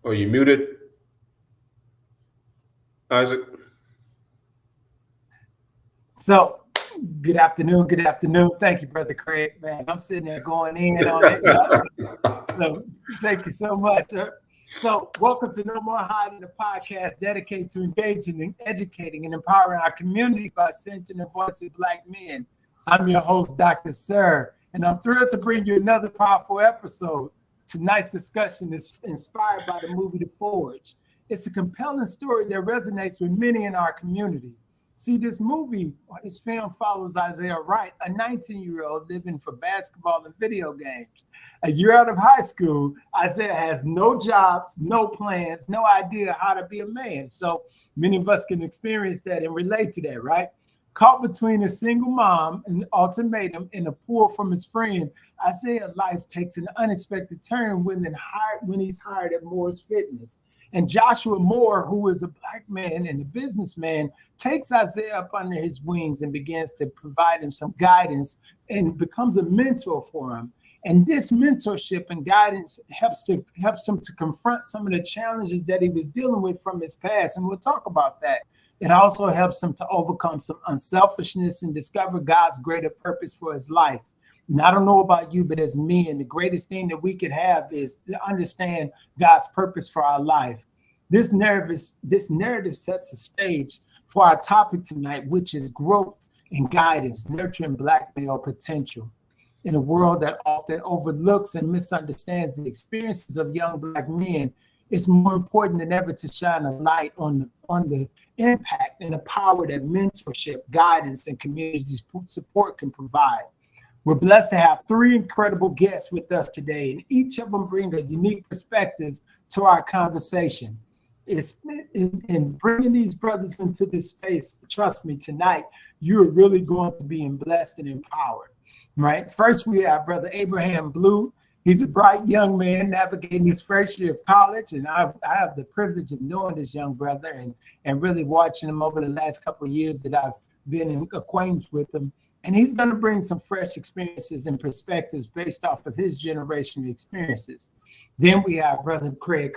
Are you muted, Isaac? So, good afternoon. Good afternoon. Thank you, Brother Craig. Man, I'm sitting there going in on it. So, thank you so much. So, welcome to No More Hiding, the podcast dedicated to engaging, educating, and empowering our community by centering the voice of Black men. I'm your host, Dr. Sir, and I'm thrilled to bring you another powerful episode. Tonight's discussion is inspired by the movie The Forge. It's a compelling story that resonates with many in our community. See, this movie, or this film, follows Isaiah Wright, a 19-year-old living for basketball and video games. A year out of high school, Isaiah has no jobs, no plans, no idea how to be a man. So many of us can experience that and relate to that, right? Caught between a single mom and an ultimatum and a pull from his friend, Isaiah's life takes an unexpected turn when he's hired at Moore's Fitness. And Joshua Moore, who is a Black man and a businessman, takes Isaiah up under his wings and begins to provide him some guidance and becomes a mentor for him. And this mentorship and guidance helps him to confront some of the challenges that he was dealing with from his past. And we'll talk about that. It also helps him to overcome some unselfishness and discover God's greater purpose for his life. And I don't know about you, but as men, the greatest thing that we could have is to understand God's purpose for our life. This narrative sets the stage for our topic tonight, which is growth and guidance, nurturing Black male potential. In a world that often overlooks and misunderstands the experiences of young Black men, it's more important than ever to shine a light on the impact and the power that mentorship, guidance, and community support can provide. We're blessed to have three incredible guests with us today, and each of them bring a unique perspective to our conversation. It's in bringing these brothers into this space. Trust me, tonight, you're really going to be blessed and empowered, right? First, we have Brother Abraham Blue. He's a bright young man navigating his first year of college, and I have the privilege of knowing this young brother and really watching him over the last couple of years that I've been acquainted with him. And he's going to bring some fresh experiences and perspectives based off of his generation of experiences. Then we have Brother Craig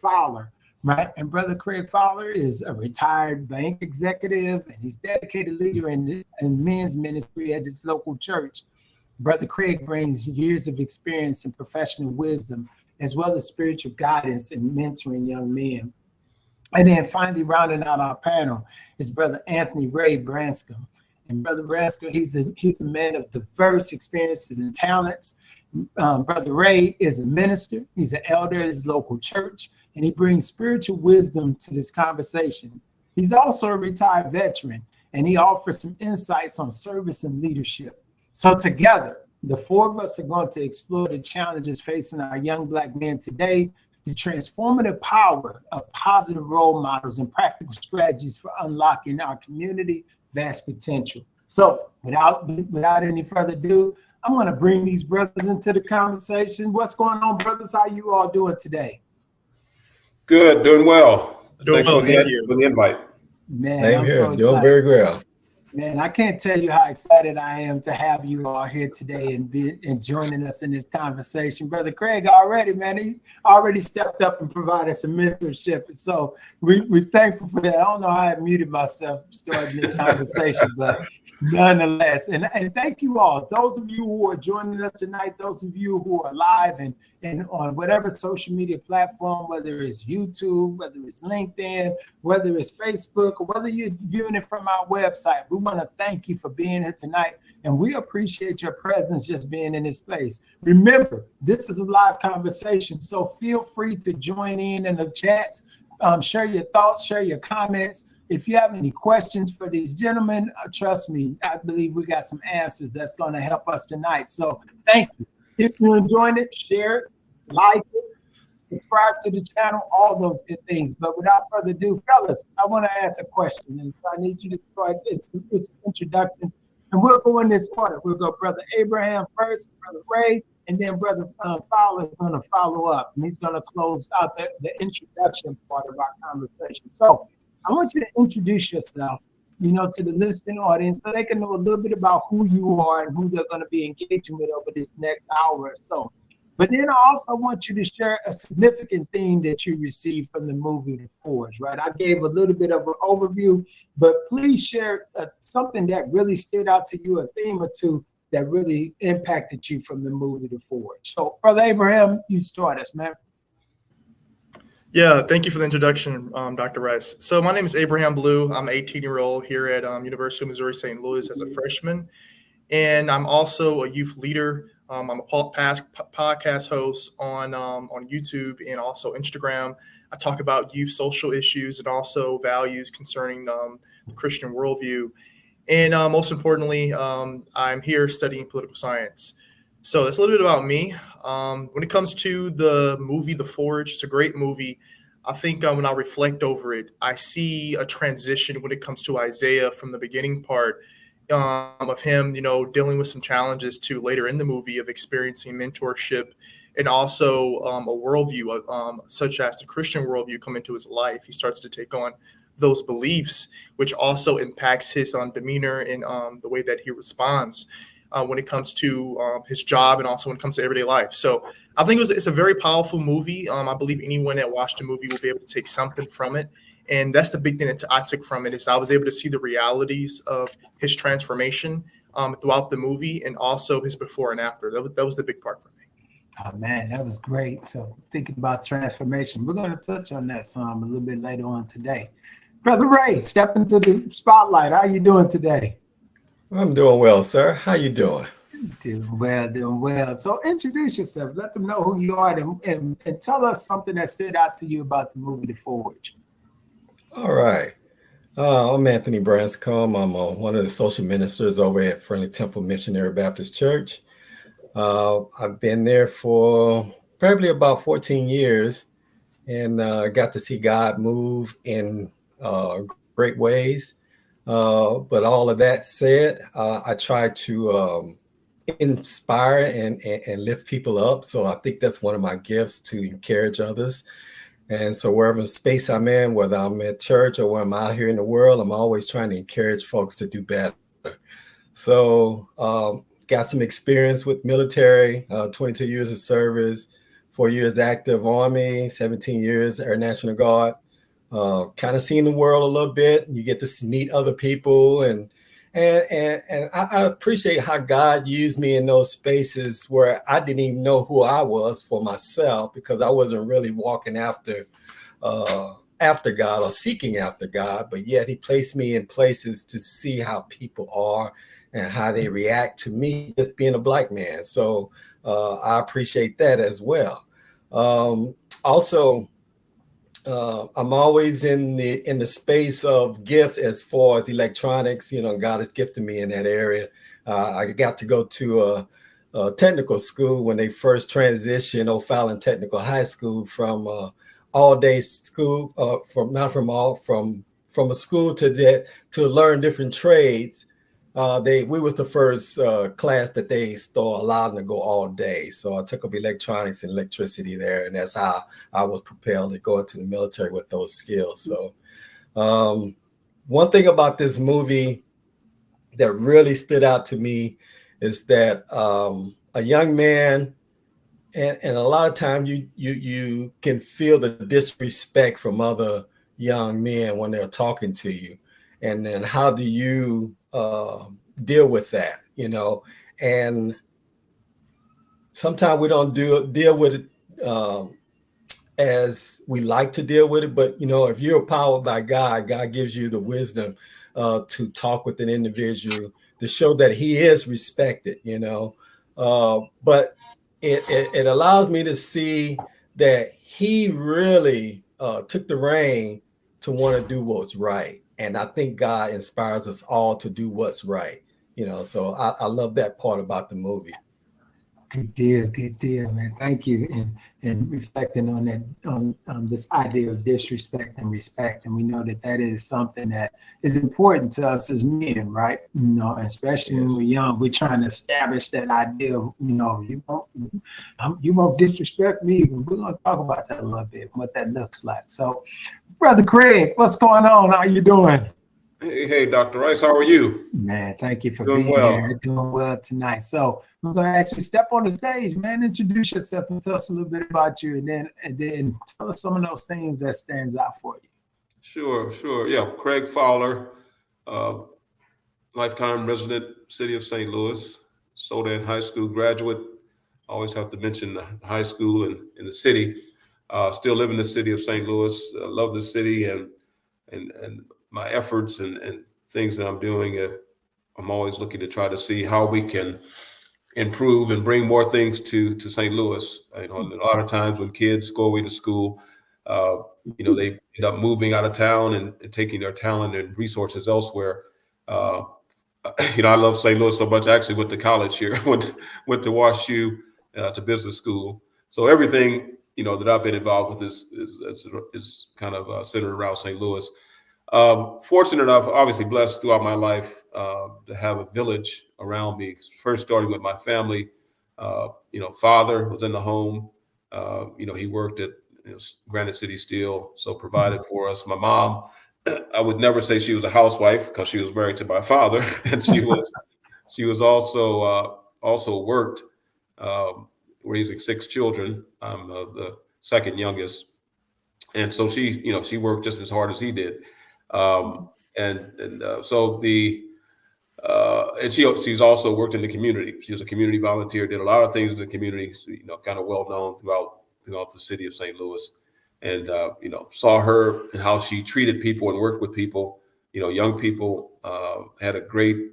Fowler, right? And Brother Craig Fowler is a retired bank executive, and he's a dedicated leader in men's ministry at his local church. Brother Craig brings years of experience and professional wisdom, as well as spiritual guidance and mentoring young men. And then finally, rounding out our panel is Brother Anthony Ray Branscomb. And Brother Branscomb, he's a man of diverse experiences and talents. Brother Ray is a minister. He's an elder at his local church, and he brings spiritual wisdom to this conversation. He's also a retired veteran, and he offers some insights on service and leadership. So together, the four of us are going to explore the challenges facing our young Black men today, the transformative power of positive role models and practical strategies for unlocking our community vast potential. So without any further ado, I'm going to bring these brothers into the conversation. What's going on, brothers? How you all doing today? Good, doing well. Doing well, thank you for the invite. Man, Same I'm here, so doing very well. Man, I can't tell you how excited I am to have you all here today and joining us in this conversation. Brother Craig he already stepped up and provided some mentorship. So we're thankful for that. I don't know how I muted myself starting this conversation, but nonetheless, and thank you all. Those of you who are joining us tonight, those of you who are live and on whatever social media platform, whether it's YouTube, whether it's LinkedIn, whether it's Facebook, or whether you're viewing it from our website, we want to thank you for being here tonight. And we appreciate your presence just being in this place. Remember, this is a live conversation, so feel free to join in the chat, share your thoughts, share your comments. If you have any questions for these gentlemen, trust me, I believe we got some answers that's going to help us tonight. So thank you. If you're enjoying it, share it, like it, subscribe to the channel, all those good things. But without further ado, fellas, I want to ask a question. And so I need you to start it's introductions. And we'll go in this order. We'll go Brother Abraham first, Brother Ray, and then Brother Fowler is going to follow up. And he's going to close out the introduction part of our conversation. So I want you to introduce yourself, to the listening audience so they can know a little bit about who you are and who they're going to be engaging with over this next hour or so. But then I also want you to share a significant thing that you received from the movie The Forge, right? I gave a little bit of an overview, but please share something that really stood out to you, a theme or two that really impacted you from the movie The Forge. So, Brother Abraham, you start us, man. Yeah, thank you for the introduction, Dr. Rice. So my name is Abraham Blue. I'm an 18-year-old here at University of Missouri St. Louis as a freshman, and I'm also a youth leader. I'm a podcast host on YouTube and also Instagram. I talk about youth social issues and also values concerning the Christian worldview. And most importantly, I'm here studying political science. So that's a little bit about me. When it comes to the movie The Forge, it's a great movie. I think when I reflect over it, I see a transition when it comes to Isaiah from the beginning part of him, dealing with some challenges to later in the movie of experiencing mentorship and also a worldview such as the Christian worldview come into his life. He starts to take on those beliefs, which also impacts his demeanor and the way that he responds when it comes to his job and also when it comes to everyday life. So I think it's a very powerful movie. I believe anyone that watched the movie will be able to take something from it. And that's the big thing that I took from it is I was able to see the realities of his transformation throughout the movie and also his before and after. That was the big part for me. Oh, man, that was great. So thinking about transformation, we're going to touch on that some a little bit later on today. Brother Ray, step into the spotlight. How are you doing today? I'm doing well, sir. How you doing? Doing well. So introduce yourself. Let them know who you are and tell us something that stood out to you about the movie The Forge. All right. I'm Anthony Branscomb. I'm one of the social ministers over at Friendly Temple Missionary Baptist Church. I've been there for probably about 14 years and got to see God move in great ways. But all of that said, I try to inspire and lift people up. So I think that's one of my gifts, to encourage others. And so wherever space I'm in, whether I'm at church or when I'm out here in the world, I'm always trying to encourage folks to do better. So got some experience with military, 22 years of service, 4 years active Army, 17 years Air National Guard. Kind of seeing the world a little bit. You get to meet other people, and I appreciate how God used me in those spaces where I didn't even know who I was for myself, because I wasn't really walking after God or seeking after God, but yet He placed me in places to see how people are and how they react to me just being a Black man. So I appreciate that as well. Also. I'm always in the space of gift as far as electronics. God has gifted me in that area. I got to go to a technical school when they first transitioned O'Fallon Technical High School from all-day school, from a school to learn different trades. We was the first class that they allowed them to go all day. So I took up electronics and electricity there, and that's how I was propelled to go into the military with those skills. So one thing about this movie that really stood out to me is that a young man, and a lot of times you can feel the disrespect from other young men when they're talking to you, and then how do you deal with that, and sometimes we don't deal with it as we like to deal with it. But, if you're empowered by God, God gives you the wisdom to talk with an individual to show that he is respected, but it allows me to see that he really took the reign to want to do what's right. And I think God inspires us all to do what's right. So I love that part about the movie. Good deal, man. Thank you. And reflecting on that, on this idea of disrespect and respect. And we know that is something that is important to us as men, right? Especially when we're young, we're trying to establish that idea of, you won't disrespect me. We're going to talk about that a little bit, what that looks like. So, Brother Craig, what's going on? How you doing? Hey, Dr. Rice, how are you? Man, thank you for Doing being well. here. Doing well tonight. So we're going to actually step on the stage, man. Introduce yourself and tell us a little bit about you, and then tell us some of those things that stands out for you. Sure. Yeah, Craig Fowler, uh, lifetime resident, city of St. Louis, Sodan High School graduate. Always have to mention the high school and in the city. Still live in the city of St. Louis. Love the city and my efforts and things that I'm doing. I'm always looking to try to see how we can improve and bring more things to St. Louis. A lot of times when kids go away to school, they end up moving out of town and taking their talent and resources elsewhere. Uh, I love St. Louis so much. I actually went to college here. went to Wash U to business school. So everything that I've been involved with is kind of centered around St. Louis. Fortunate enough, obviously blessed throughout my life to have a village around me. First starting with my family. Father was in the home. He worked at Granite City Steel, so provided for us. My mom, I would never say she was a housewife because she was married to my father, and she was also worked, raising 6 children. I'm the second youngest, and so she worked just as hard as he did. So and she's also worked in the community. She was a community volunteer, did a lot of things in the community, kind of well known throughout the city of St. Louis. And saw her and how she treated people and worked with people, young people, had a great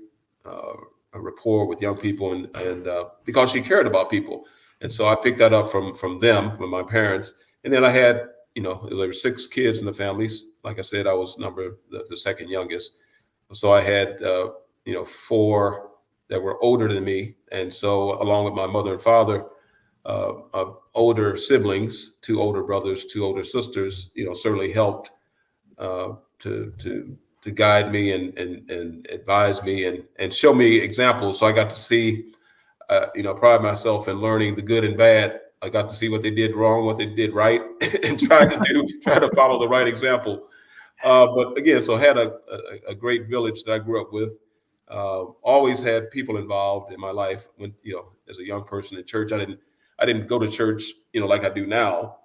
rapport with young people, and because she cared about people. And so I picked that up from them, from my parents. And then I had, there were 6 kids in the families. Like I said, I was the second youngest. So I had 4 that were older than me, and so along with my mother and father, older siblings, 2 older brothers, 2 older sisters, certainly helped to guide me and advise me and show me examples. So I got to see, pride myself in learning the good and bad. I got to see what they did wrong, what they did right, and try to follow the right example. But again, so I had a great village that I grew up with. Always had people involved in my life. When as a young person in church, I didn't go to church, like I do now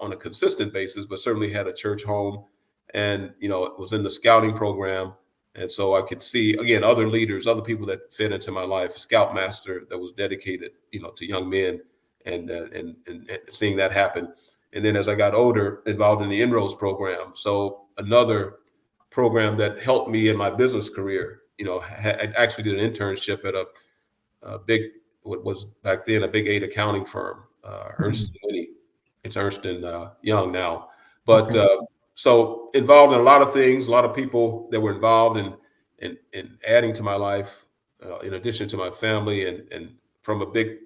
on a consistent basis, but certainly had a church home, and was in the scouting program, and so I could see again other leaders, other people that fit into my life. A scoutmaster that was dedicated, to young men, and seeing that happen. And then as I got older, involved in the Inroads program. So another program that helped me in my business career. I actually did an internship at a big, what was back then a big 8 accounting firm, Ernst & Whinney. It's Ernst & Young now. But so involved in a lot of things, a lot of people that were involved in adding to my life, in addition to my family and from a big,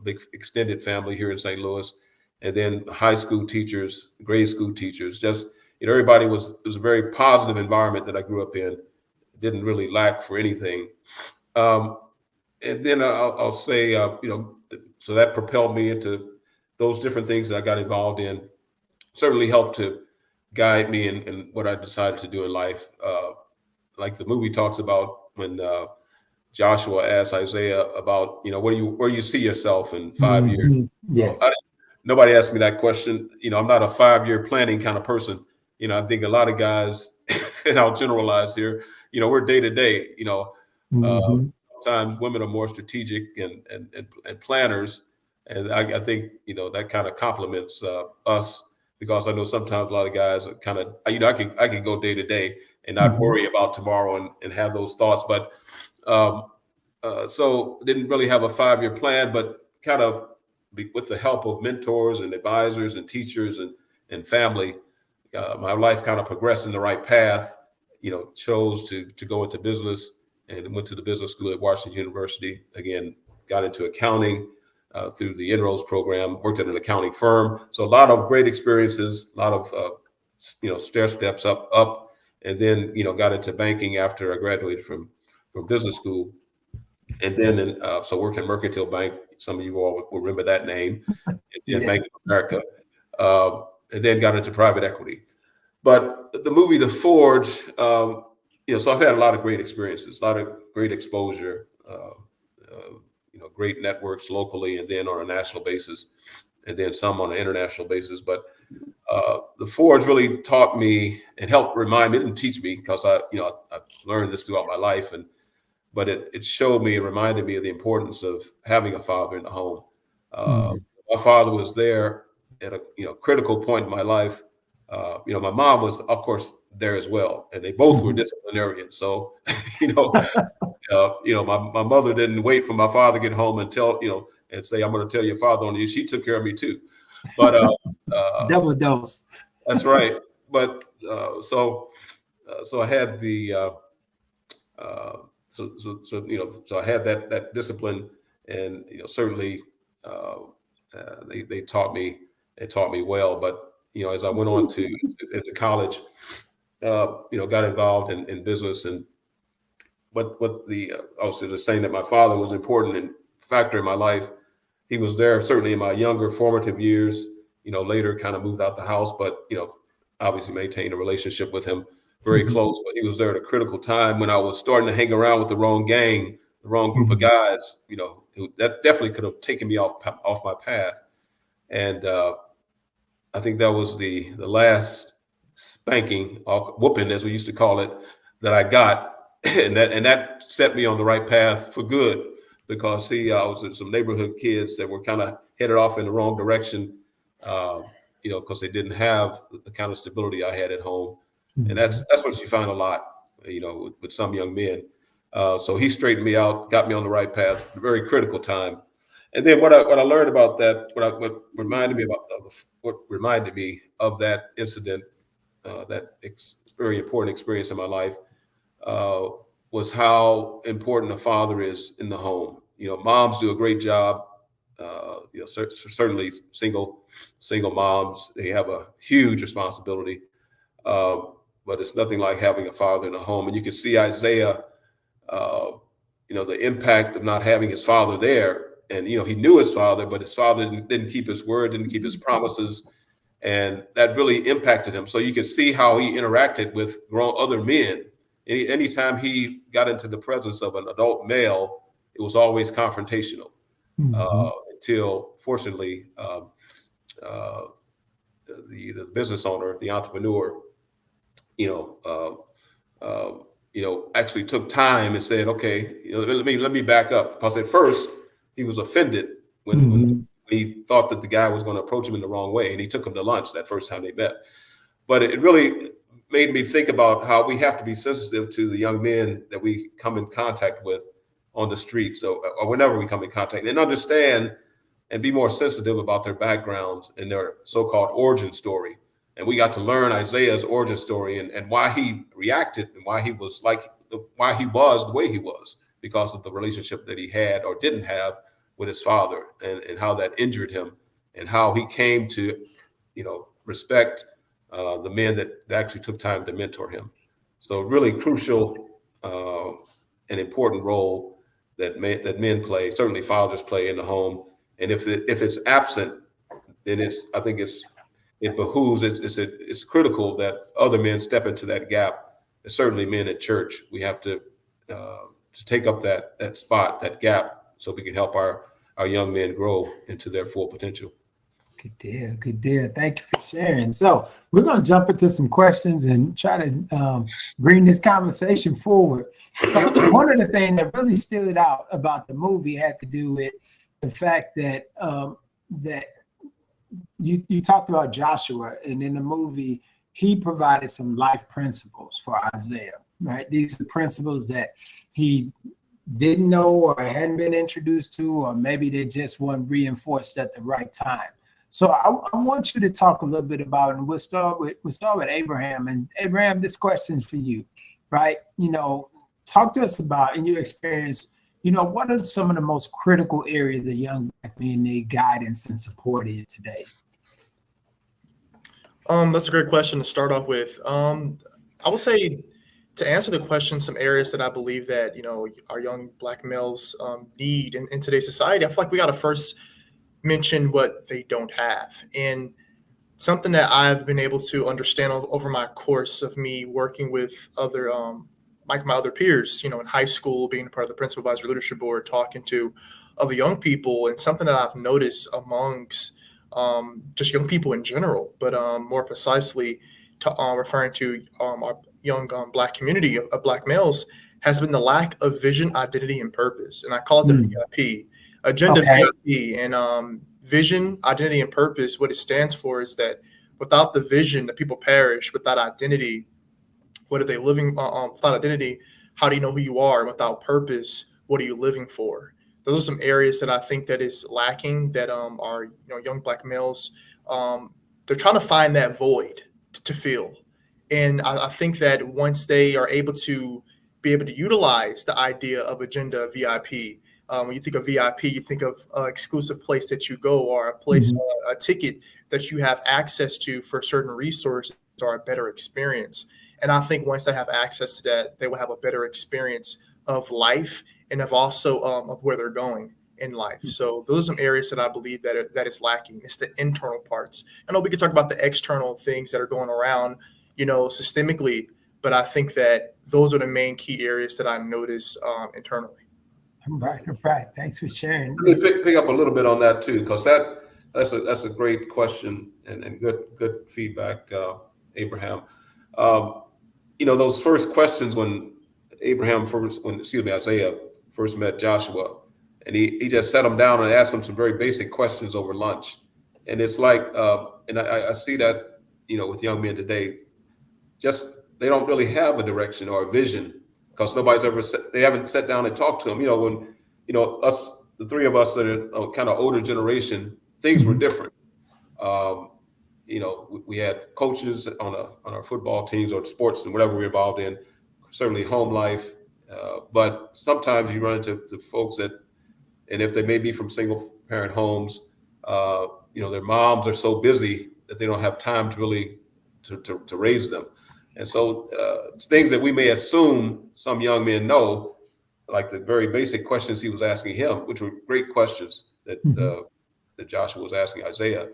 big extended family here in St. Louis. And then high school teachers, grade school teachers, just, everybody it was a very positive environment that I grew up in. Didn't really lack for anything. And then I'll say, so that propelled me into those different things that I got involved in. Certainly helped to guide me in what I decided to do in life. Like the movie talks about when Joshua asked Isaiah about, where do you see yourself in 5 years? Yes. Nobody asked me that question. I'm not a 5-year planning kind of person. I think a lot of guys, and I'll generalize here, we're day to day. Sometimes women are more strategic and planners, and I think that kind of complements us, because I know sometimes a lot of guys are kind of I can go day to day and not worry about tomorrow and have those thoughts, but so didn't really have a 5-year plan, but kind of with the help of mentors and advisors and teachers and family, my life kind of progressed in the right path. Chose to go into business and went to the business school at Washington University. Again, got into accounting through the Inroads program, worked at an accounting firm. So a lot of great experiences, a lot of, stair steps up, and then, got into banking after I graduated from business school. And then, so worked at Mercantile Bank. Some of you all will remember that name, in Bank of America. And then got into private equity. But the movie The Forge, so I've had a lot of great experiences, a lot of great exposure, great networks locally and then on a national basis, and then some on an international basis. But The Forge really taught me and helped remind me, it didn't teach me because I've learned this throughout my life, but it showed me, it reminded me of the importance of having a father in the home. My father was there at a critical point in my life. My mom was, of course, there as well, and they both were disciplinarians. So, my mother didn't wait for my father to get home and and say, "I'm going to tell your father on you." She took care of me too. But double dose. That's right. But so I had so I had that discipline, and certainly they taught me well. But as I went on into college, got involved in business, and what I was just saying that my father was an important factor in my life. He was there certainly in my younger formative years. Later kind of moved out the house, but obviously maintained a relationship with him very close. But he was there at a critical time when I was starting to hang around with the wrong gang, the wrong group of guys. That definitely could have taken me off my path. And I think that was the last spanking, or whooping as we used to call it, that I got, and that set me on the right path for good. Because I was with some neighborhood kids that were kind of headed off in the wrong direction, because they didn't have the kind of stability I had at home, and that's what you find a lot, with some young men. So he straightened me out, got me on the right path, at a very critical time. And then what I learned about that, what reminded me of that incident, very important experience in my life, was how important a father is in the home. Moms do a great job. Certainly single moms, they have a huge responsibility. But it's nothing like having a father in the home. And you can see Isaiah, the impact of not having his father there. And, he knew his father, but his father didn't keep his word, didn't keep his promises. And that really impacted him. So you can see how he interacted with other men. Anytime he got into the presence of an adult male, it was always confrontational, until fortunately the business owner, the entrepreneur, actually took time and said, "Okay, let me back up." Because at first he was offended when he thought that the guy was going to approach him in the wrong way, and he took him to lunch that first time they met. But it really made me think about how we have to be sensitive to the young men that we come in contact with on the streets, or whenever we come in contact, and understand and be more sensitive about their backgrounds and their so-called origin story. And we got to learn Isaiah's origin story and why he reacted and why he was the way he was, because of the relationship that he had or didn't have with his father, and how that injured him, and how he came to, respect the men that actually took time to mentor him. So really crucial and important role that men play, certainly fathers play in the home. And if it's absent, then it behooves, it's critical that other men step into that gap. And certainly men at church, we have to take up that spot, that gap, so we can help our young men grow into their full potential. Good deal. Thank you for sharing. So we're going to jump into some questions and try to bring this conversation forward. So one of the things that really stood out about the movie had to do with the fact that that you talked about Joshua, and in the movie he provided some life principles for Isaiah, right? These are principles that he didn't know or hadn't been introduced to, or maybe they just weren't reinforced at the right time. So I want you to talk a little bit about, and we'll start with Abraham. And Abraham, this question is for you, right? Talk to us about, in your experience, what are some of the most critical areas that young black men need guidance and support in today? That's a great question to start off with. I would say, to answer the question, some areas that I believe that our young black males need in today's society. I feel like we got to first mention what they don't have. And something that I've been able to understand over my course of me working with other like my other peers, you know, in high school, being a part of the principal advisory leadership board, talking to other young people, and something that I've noticed amongst just young people in general, but more precisely referring to our young Black community of Black males, has been the lack of vision, identity, and purpose. And I call it the VIP, agenda Okay. VIP. And vision, identity, and purpose, what it stands for is that without the vision, the people perish. Without identity, what are they living without identity? How do you know who you are? Without purpose, what are you living for? Those are some areas that I think that is lacking, that our young Black males, they're trying to find that void to fill. And I think that once they are able to utilize the idea of agenda VIP, when you think of VIP, you think of an exclusive place that you go, or a place, a ticket that you have access to for certain resources or a better experience. And I think once they have access to that, they will have a better experience of life, and of also of where they're going in life. So those are some areas that I believe that is lacking. It's the internal parts. I know we can talk about the external things that are going around, systemically, but I think that those are the main key areas that I notice internally. Right. Thanks for sharing. Let me pick up a little bit on that too, because that's a great question and good feedback, Abraham. Those first questions when Isaiah first met Joshua, and he just sat him down and asked him some very basic questions over lunch. And it's like, and I see that, with young men today, just they don't really have a direction or a vision, because they haven't sat down and talked to them. When us, the three of us that are kind of older generation, things were different. We had coaches on our football teams or sports and whatever we're involved in, certainly home life. But sometimes you run into the folks that, and if they may be from single parent homes, their moms are so busy that they don't have time to really to raise them. And so it's things that we may assume some young men know, like the very basic questions he was asking him, which were great questions that Joshua was asking Isaiah.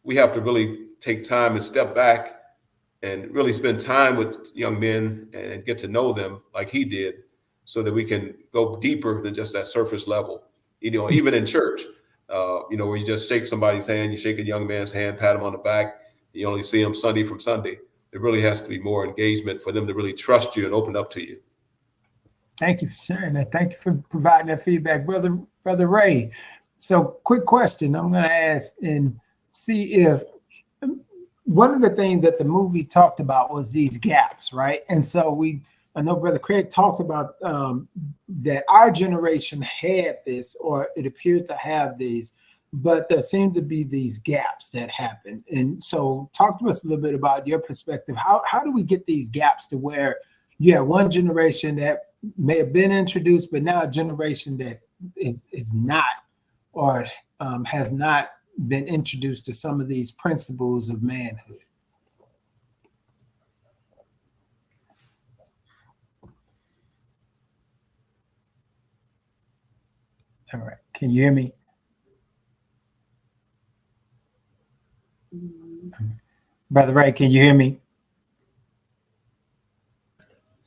We have to really take time and step back and really spend time with young men and get to know them like he did, so that we can go deeper than just that surface level. Even in church, where you just shake somebody's hand, you shake a young man's hand, pat him on the back, you only see him Sunday from Sunday. There really has to be more engagement for them to really trust you and open up to you. Thank you for sharing that. Thank you for providing that feedback, Brother Ray. So, quick question I'm going to ask and see if one of the things that the movie talked about was these gaps, right? And so I know Brother Craig talked about that our generation had this, or it appeared to have these, but there seemed to be these gaps that happened. And so talk to us a little bit about your perspective. How do we get these gaps to where you have one generation that may have been introduced, but now a generation that is not, or has not been introduced to some of these principles of manhood? All right. Can you hear me? Brother Ray, can you hear me?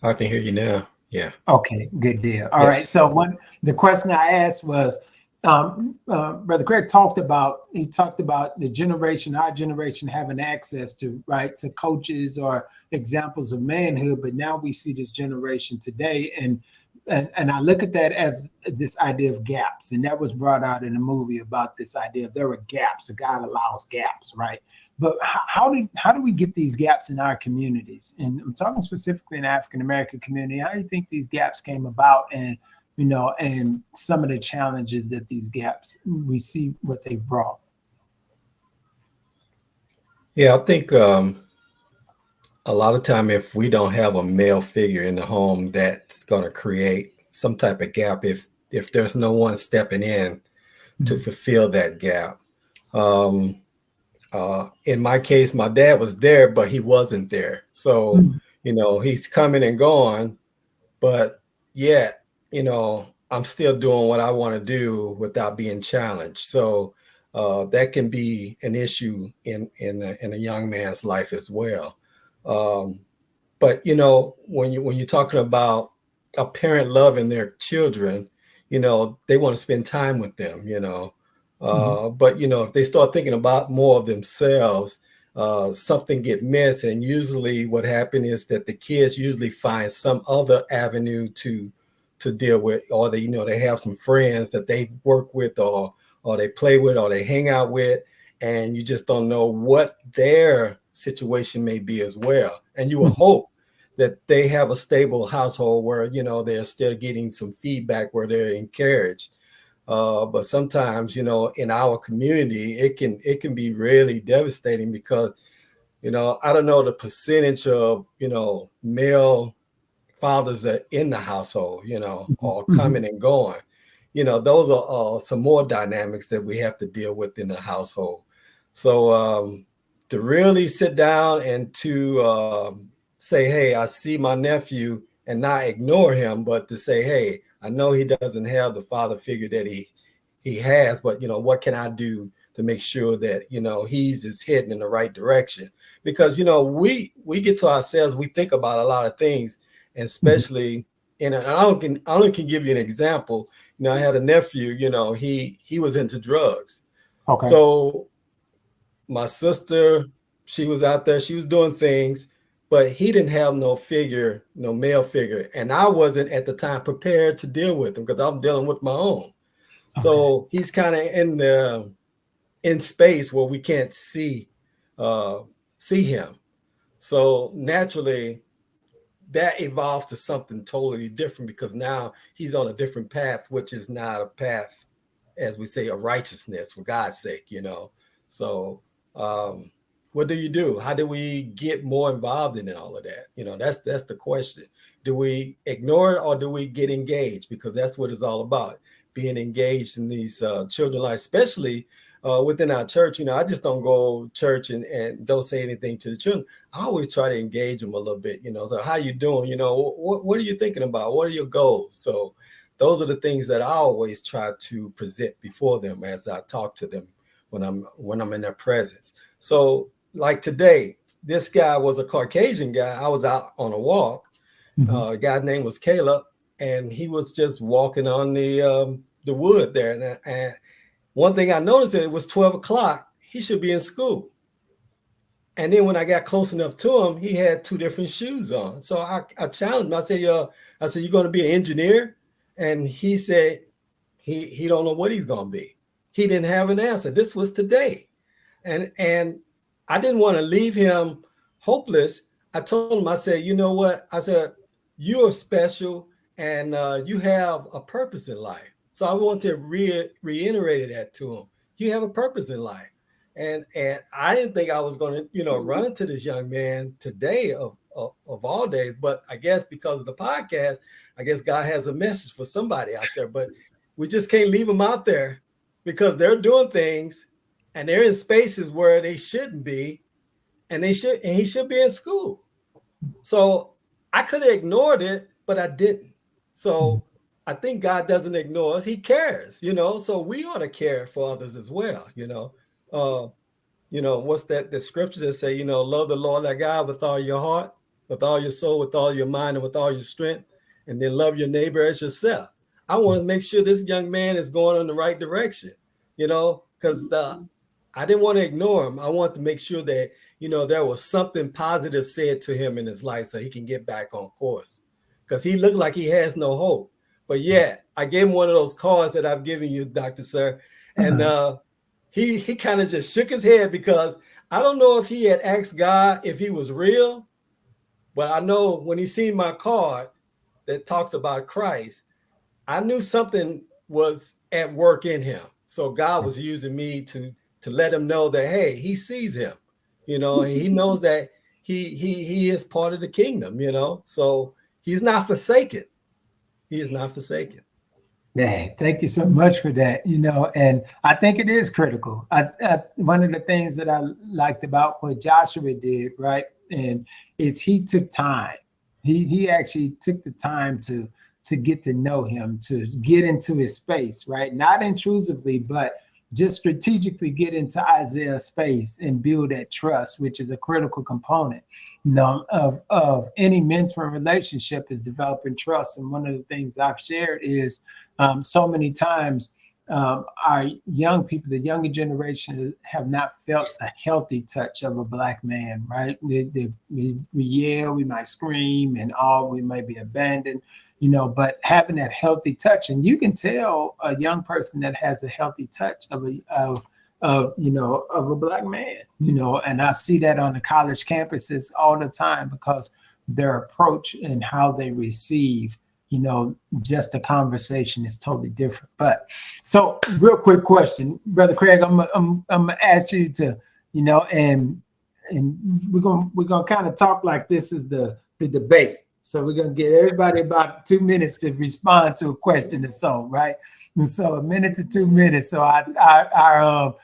I can hear you now. Yeah. Okay, good deal. All right. So the question I asked was, Brother Craig talked about the generation, our generation, having access to coaches or examples of manhood, but now we see this generation today, and I look at that as this idea of gaps, and that was brought out in the movie about this idea of there were gaps. God allows gaps, right? But how do we get these gaps in our communities? And I'm talking specifically in the African American community. How do you think these gaps came about, and and some of the challenges that these gaps, we see what they brought? Yeah, I think a lot of time, if we don't have a male figure in the home, that's going to create some type of gap if there's no one stepping in to fulfill that gap. In my case, my dad was there, but he wasn't there. So, he's coming and going, but yet, I'm still doing what I want to do without being challenged. So that can be an issue in a young man's life as well. But when you're talking about a parent loving their children, they want to spend time with them. But if they start thinking about more of themselves, something get missed, and usually what happens is that the kids usually find some other avenue to deal with, or they have some friends that they work with, or they play with, or they hang out with, and you just don't know what their situation may be as well. And you will hope that they have a stable household where they're still getting some feedback, where they're encouraged. But sometimes, in our community, it can be really devastating because, I don't know the percentage of, male fathers that are in the household, or coming and going. Those are some more dynamics that we have to deal with in the household. So to really sit down and to say, hey, I see my nephew, and not ignore him, but to say, hey, I know he doesn't have the father figure that he has, but what can I do to make sure that he's just heading in the right direction? Because we get to ourselves, we think about a lot of things, and especially I only can give you an example. I had a nephew, he was into drugs. Okay. So my sister, she was out there, she was doing things, but he didn't have no male figure. And I wasn't at the time prepared to deal with him because I'm dealing with my own. Okay. So he's kind of in space where we can't see him. So naturally, that evolved to something totally different, because now he's on a different path, which is not a path, as we say, of righteousness, for God's sake, So what do you do? How do we get more involved in all of that? That's the question. Do we ignore it, or do we get engaged? Because that's what it's all about, being engaged in these children's lives, especially within our church. I just don't go to church and don't say anything to the children. I always try to engage them a little bit, so how you doing? What are you thinking about? What are your goals? So those are the things that I always try to present before them as I talk to them when I'm in their presence. So like today, this guy was a Caucasian guy. I was out on a walk. A guy's name was Caleb, and he was just walking on the wood there. And one thing I noticed, it was 12 o'clock. He should be in school. And then when I got close enough to him, he had two different shoes on. So I challenged him. I said, you're going to be an engineer? And he said he don't know what he's going to be. He didn't have an answer. This was today. And I didn't want to leave him hopeless. I told him, I said, you know what? I said, you're special, and you have a purpose in life. So I want to reiterate that to him. You have a purpose in life. And I didn't think I was going to, run into this young man today of all days. But I guess because of the podcast, I guess God has a message for somebody out there. But we just can't leave them out there, because they're doing things and they're in spaces where they shouldn't be, and he should be in school. So I could have ignored it, but I didn't. So I think God doesn't ignore us. He cares, so we ought to care for others as well. What's that? The scriptures that say, love the Lord thy God with all your heart, with all your soul, with all your mind, and with all your strength, and then love your neighbor as yourself. I want to make sure this young man is going in the right direction, because I didn't want to ignore him. I want to make sure that, there was something positive said to him in his life so he can get back on course, because he looked like he has no hope. But yeah, I gave him one of those cards that I've given you, Dr. Sir. And he kind of just shook his head, because I don't know if he had asked God if he was real, but I know when he seen my card that talks about Christ, I knew something was at work in him. So God was using me to let him know that, hey, he sees him, he knows that he is part of the kingdom, so he's not forsaken. He is not forsaken. Man, thank you so much for that. And I think it is critical. One of the things that I liked about what Joshua did, right, and is he took time. He actually took the time to get to know him, to get into his space, right? Not intrusively, but just strategically get into Isaiah's space and build that trust, which is a critical component, of any mentoring relationship, is developing trust. And one of the things I've shared is so many times our young people, the younger generation, have not felt a healthy touch of a Black man, right? We yell, we might scream, and we may be abandoned, but having that healthy touch, and you can tell a young person that has a healthy touch of a Black man, and I see that on the college campuses all the time, because their approach and how they receive, just the conversation is totally different. But so, real quick question, Brother Craig, I'm gonna ask you to, and we're gonna kind of talk like this is the debate. So we're gonna give everybody about 2 minutes to respond to a question or so, right? And so 1 minute to 2 minutes. So our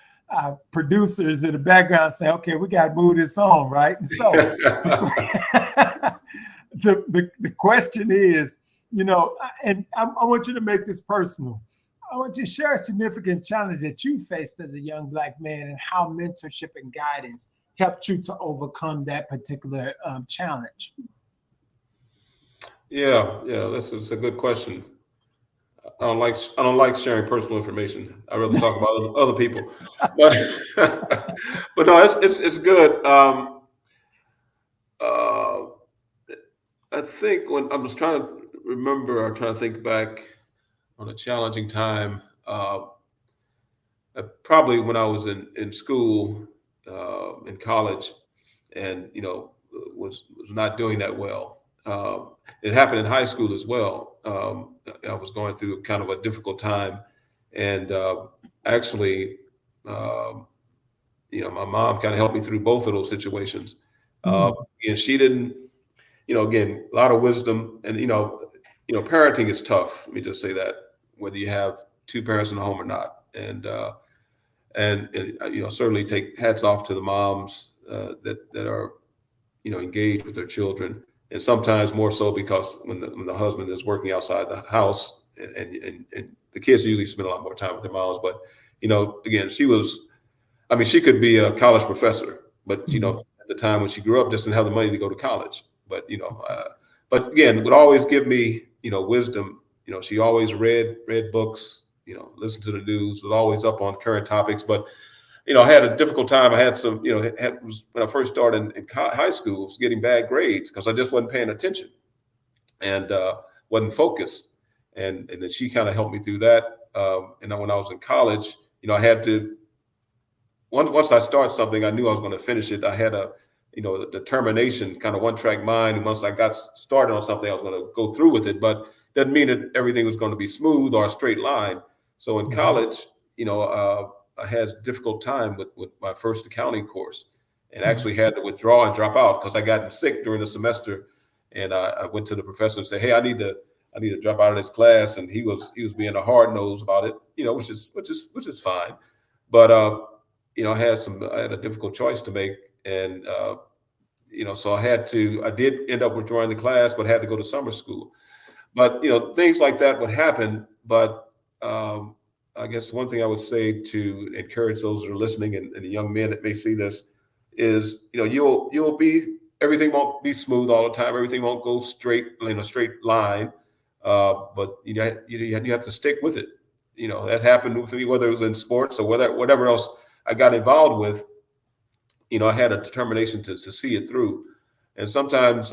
producers in the background say, okay, we got to move this on, right? And so the question is, and I want you to make this personal. I want you to share a significant challenge that you faced as a young Black man, and how mentorship and guidance helped you to overcome that particular challenge. Yeah, that's a good question. I don't like sharing personal information. I rather talk about other people. But but no, it's good. I think when I was trying to think back on a challenging time, probably when I was in school, in college, and was not doing that well. It happened in high school as well. I was going through kind of a difficult time, and actually, my mom kind of helped me through both of those situations. And she didn't, again, a lot of wisdom, and parenting is tough. Let me just say that, whether you have two parents in the home or not, and certainly take hats off to the moms that are engaged with their children. And sometimes more so, because when the husband is working outside the house, and the kids usually spend a lot more time with their moms. But again, she could be a college professor, but at the time when she grew up, just didn't have the money to go to college. But but again, would always give me wisdom. She always read books, listened to the news, was always up on current topics. But I had a difficult time. I had some, when I first started in high school, was getting bad grades because I just wasn't paying attention and wasn't focused. And then she kind of helped me through that. And then when I was in college, I had to, once I start something, I knew I was going to finish it. I had a determination, kind of one-track mind. And once I got started on something, I was going to go through with it. But doesn't mean that everything was going to be smooth or a straight line. So in college, I had a difficult time with my first accounting course, and actually had to withdraw and drop out because I got sick during the semester. And I went to the professor and said, "Hey, I need to drop out of this class." And he was being a hard nose about it, which is fine. But I had a difficult choice to make, and so I did end up withdrawing the class, but had to go to summer school. But things like that would happen. But I guess one thing I would say to encourage those that are listening, and the young men that may see this, is everything won't be smooth all the time. Everything won't go straight in a straight line. But you have to stick with it. That happened with me, whether it was in sports or whatever else I got involved with. I had a determination to see it through. And sometimes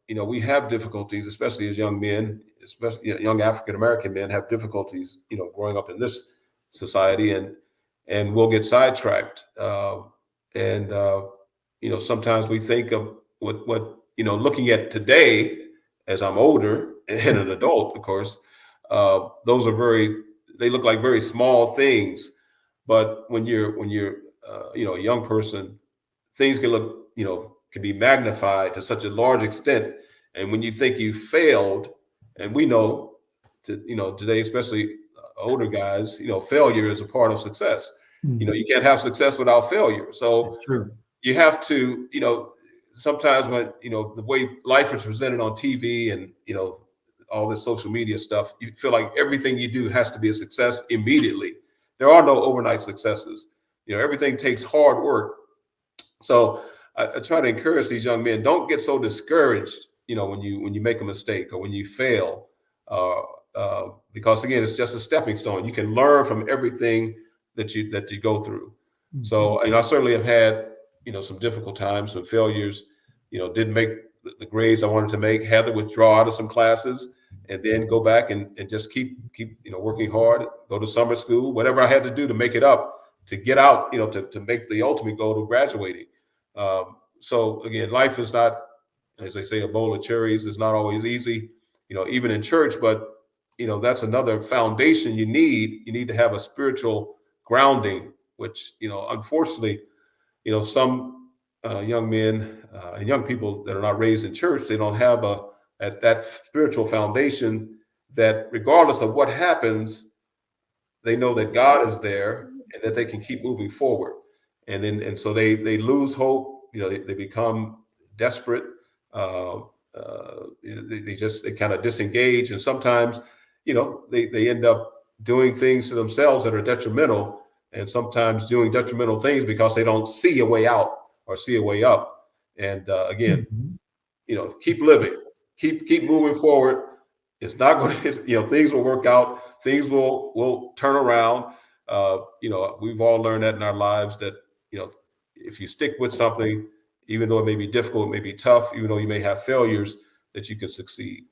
we have difficulties, especially as young men, especially young African American men, have difficulties, growing up in this society, and we'll get sidetracked. Sometimes we think of what looking at today, as I'm older and an adult, of course, they look like very small things. But when you're a young person, things can be magnified to such a large extent. And when you think you failed, and we know today, especially older guys, failure is a part of success. You can't have success without failure. So that's true. You have to, sometimes when, the way life is presented on TV and, all this social media stuff, you feel like everything you do has to be a success immediately. there are no overnight successes. Everything takes hard work. So I try to encourage these young men, don't get so discouraged, when you make a mistake or when you fail, because again, it's just a stepping stone. You can learn from everything that you go through. Mhm. So, I certainly have had, some difficult times, some failures, didn't make the grades I wanted to make, had to withdraw out of some classes, and then go back and just keep working hard, go to summer school, whatever I had to do to make it up, to get out, to make the ultimate goal of graduating. So again, life is not, as they say, a bowl of cherries. It's not always easy, even in church, but that's another foundation you need. You need to have a spiritual grounding, which, unfortunately, some young men and young people that are not raised in church, they don't have that spiritual foundation that regardless of what happens, they know that God is there and that they can keep moving forward. And so they lose hope. They become desperate. They kind of disengage, and sometimes, they end up doing things to themselves that are detrimental, and sometimes doing detrimental things because they don't see a way out or see a way up. And again, Mhm. keep living, keep moving forward. It's not going to, things will work out. Things will turn around. We've all learned that in our lives that, if you stick with something, even though it may be difficult, it may be tough, even though you may have failures, that you can succeed.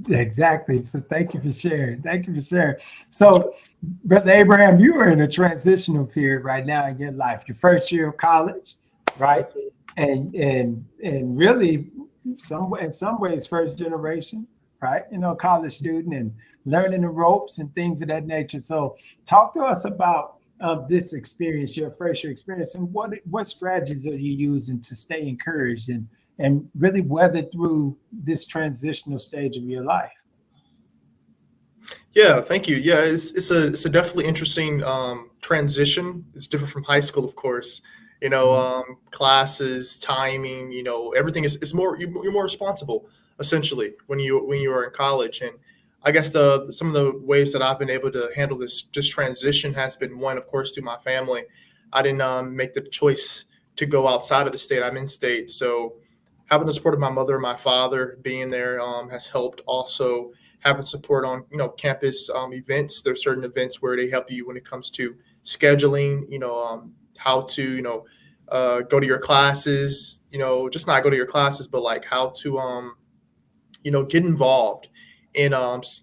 Exactly. So thank you for sharing. Thank you for sharing. So, Brother Abraham, you are in a transitional period right now in your life. Your first year of college, right? And really, in some ways, first generation, right? College student and learning the ropes and things of that nature. So, talk to us about this experience, your first year experience, and what strategies are you using to stay encouraged and really weather through this transitional stage of your life? Yeah, thank you. Yeah, it's a definitely interesting transition. It's different from high school, of course. Classes, timing. Everything is more. You're more responsible essentially when you are in college. And I guess some of the ways that I've been able to handle this transition has been one, of course, through my family. I didn't make the choice to go outside of the state. I'm in state, so having the support of my mother and my father being there has helped. Also, having support on campus events. There's certain events where they help you when it comes to scheduling. How to go to your classes. Just not go to your classes, but like how to get involved and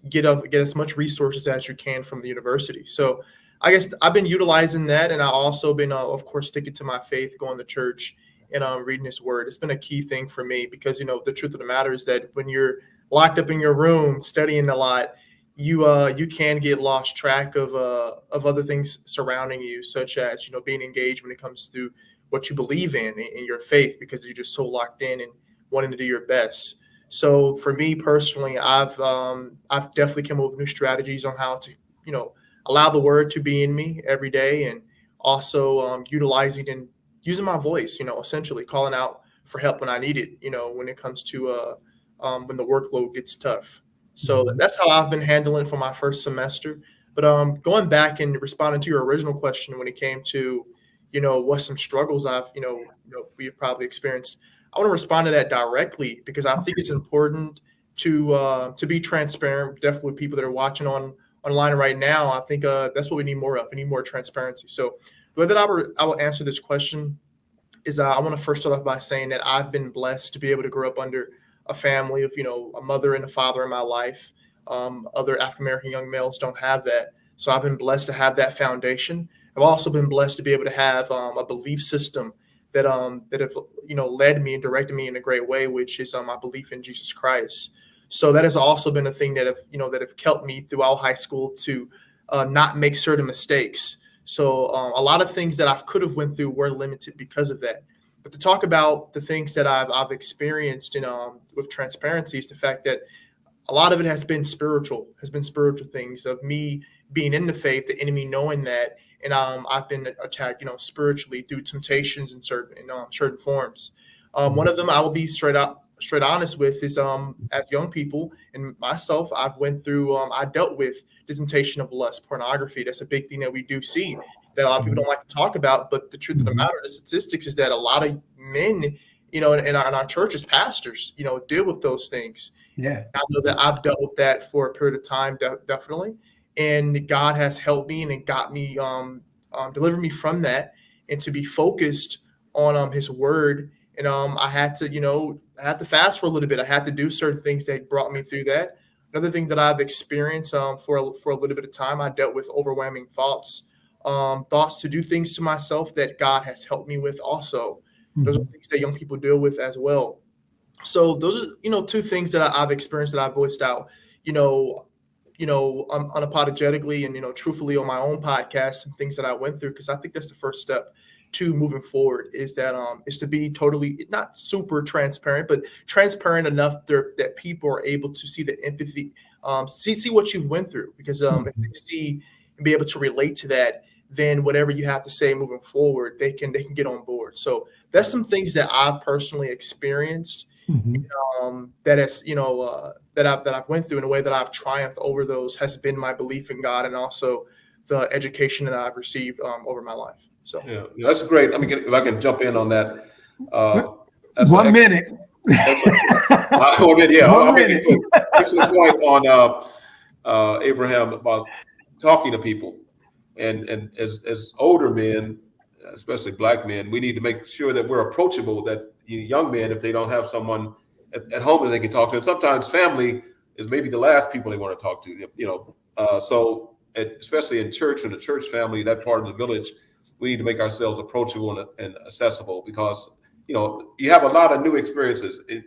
get as much resources as you can from the university. So I guess I've been utilizing that, and I also been, of course, sticking to my faith, going to church and reading His Word. It's been a key thing for me because the truth of the matter is that when you're locked up in your room studying a lot, you can get lost track of other things surrounding you, such as being engaged when it comes to what you believe in your faith, because you're just so locked in and wanting to do your best. So for me personally, I've definitely come up with new strategies on how to allow the Word to be in me every day, and also utilizing and using my voice, essentially calling out for help when I need it, when it comes to when the workload gets tough. So that's how I've been handling it for my first semester. But going back and responding to your original question when it came to, what some struggles we've probably experienced, I want to respond to that directly because I think it's important to be transparent. Definitely, with people that are watching online right now, I think that's what we need more of. We need more transparency. So the way that I will answer this question is I want to first start off by saying that I've been blessed to be able to grow up under a family of, a mother and a father in my life. Other African-American young males don't have that. So I've been blessed to have that foundation. I've also been blessed to be able to have a belief system that have, led me and directed me in a great way, which is my belief in Jesus Christ. So that has also been a thing that have helped me throughout high school to not make certain mistakes. So a lot of things that I could have went through were limited because of that. But to talk about the things that I've experienced with transparency is the fact that a lot of it has been spiritual things of me being in the faith, the enemy knowing that, and I've been attacked, spiritually through temptations in certain forms. One of them, I will be straight up straight honest with is as young people and myself, I've went through I dealt with the temptation of lust, pornography. That's a big thing that we do see that a lot of people don't like to talk about. But the truth of the matter, the statistics is that a lot of men, in our churches, pastors, deal with those things. Yeah. I know that I've dealt with that for a period of time, definitely. And God has helped me and got me, delivered me from that, and to be focused on His Word. And I had to fast for a little bit. I had to do certain things that brought me through that. Another thing that I've experienced for a little bit of time, I dealt with overwhelming thoughts to do things to myself that God has helped me with also. Those are things that young people deal with as well. So those are, two things that I've experienced that I've voiced out, unapologetically and, truthfully on my own podcast and things that I went through. Cause I think that's the first step to moving forward is to be totally not super transparent, but transparent enough that people are able to see the empathy, see what you've went through, because if they see and be able to relate to that, then whatever you have to say moving forward, they can get on board. So that's some things that I've personally experienced, that has, that I've went through in a way that I've triumphed over those has been my belief in God and also the education that I've received over my life. So yeah, that's great. If I can jump in on that. 1 minute. I'll make it quick. Excellent point on Abraham about talking to people. And as older men, especially Black men, we need to make sure that we're approachable, that young men, if they don't have someone at home that they can talk to, and sometimes family is maybe the last people they want to talk to, so especially in church and the church family, that part of the village, we need to make ourselves approachable and accessible, because you have a lot of new experiences, and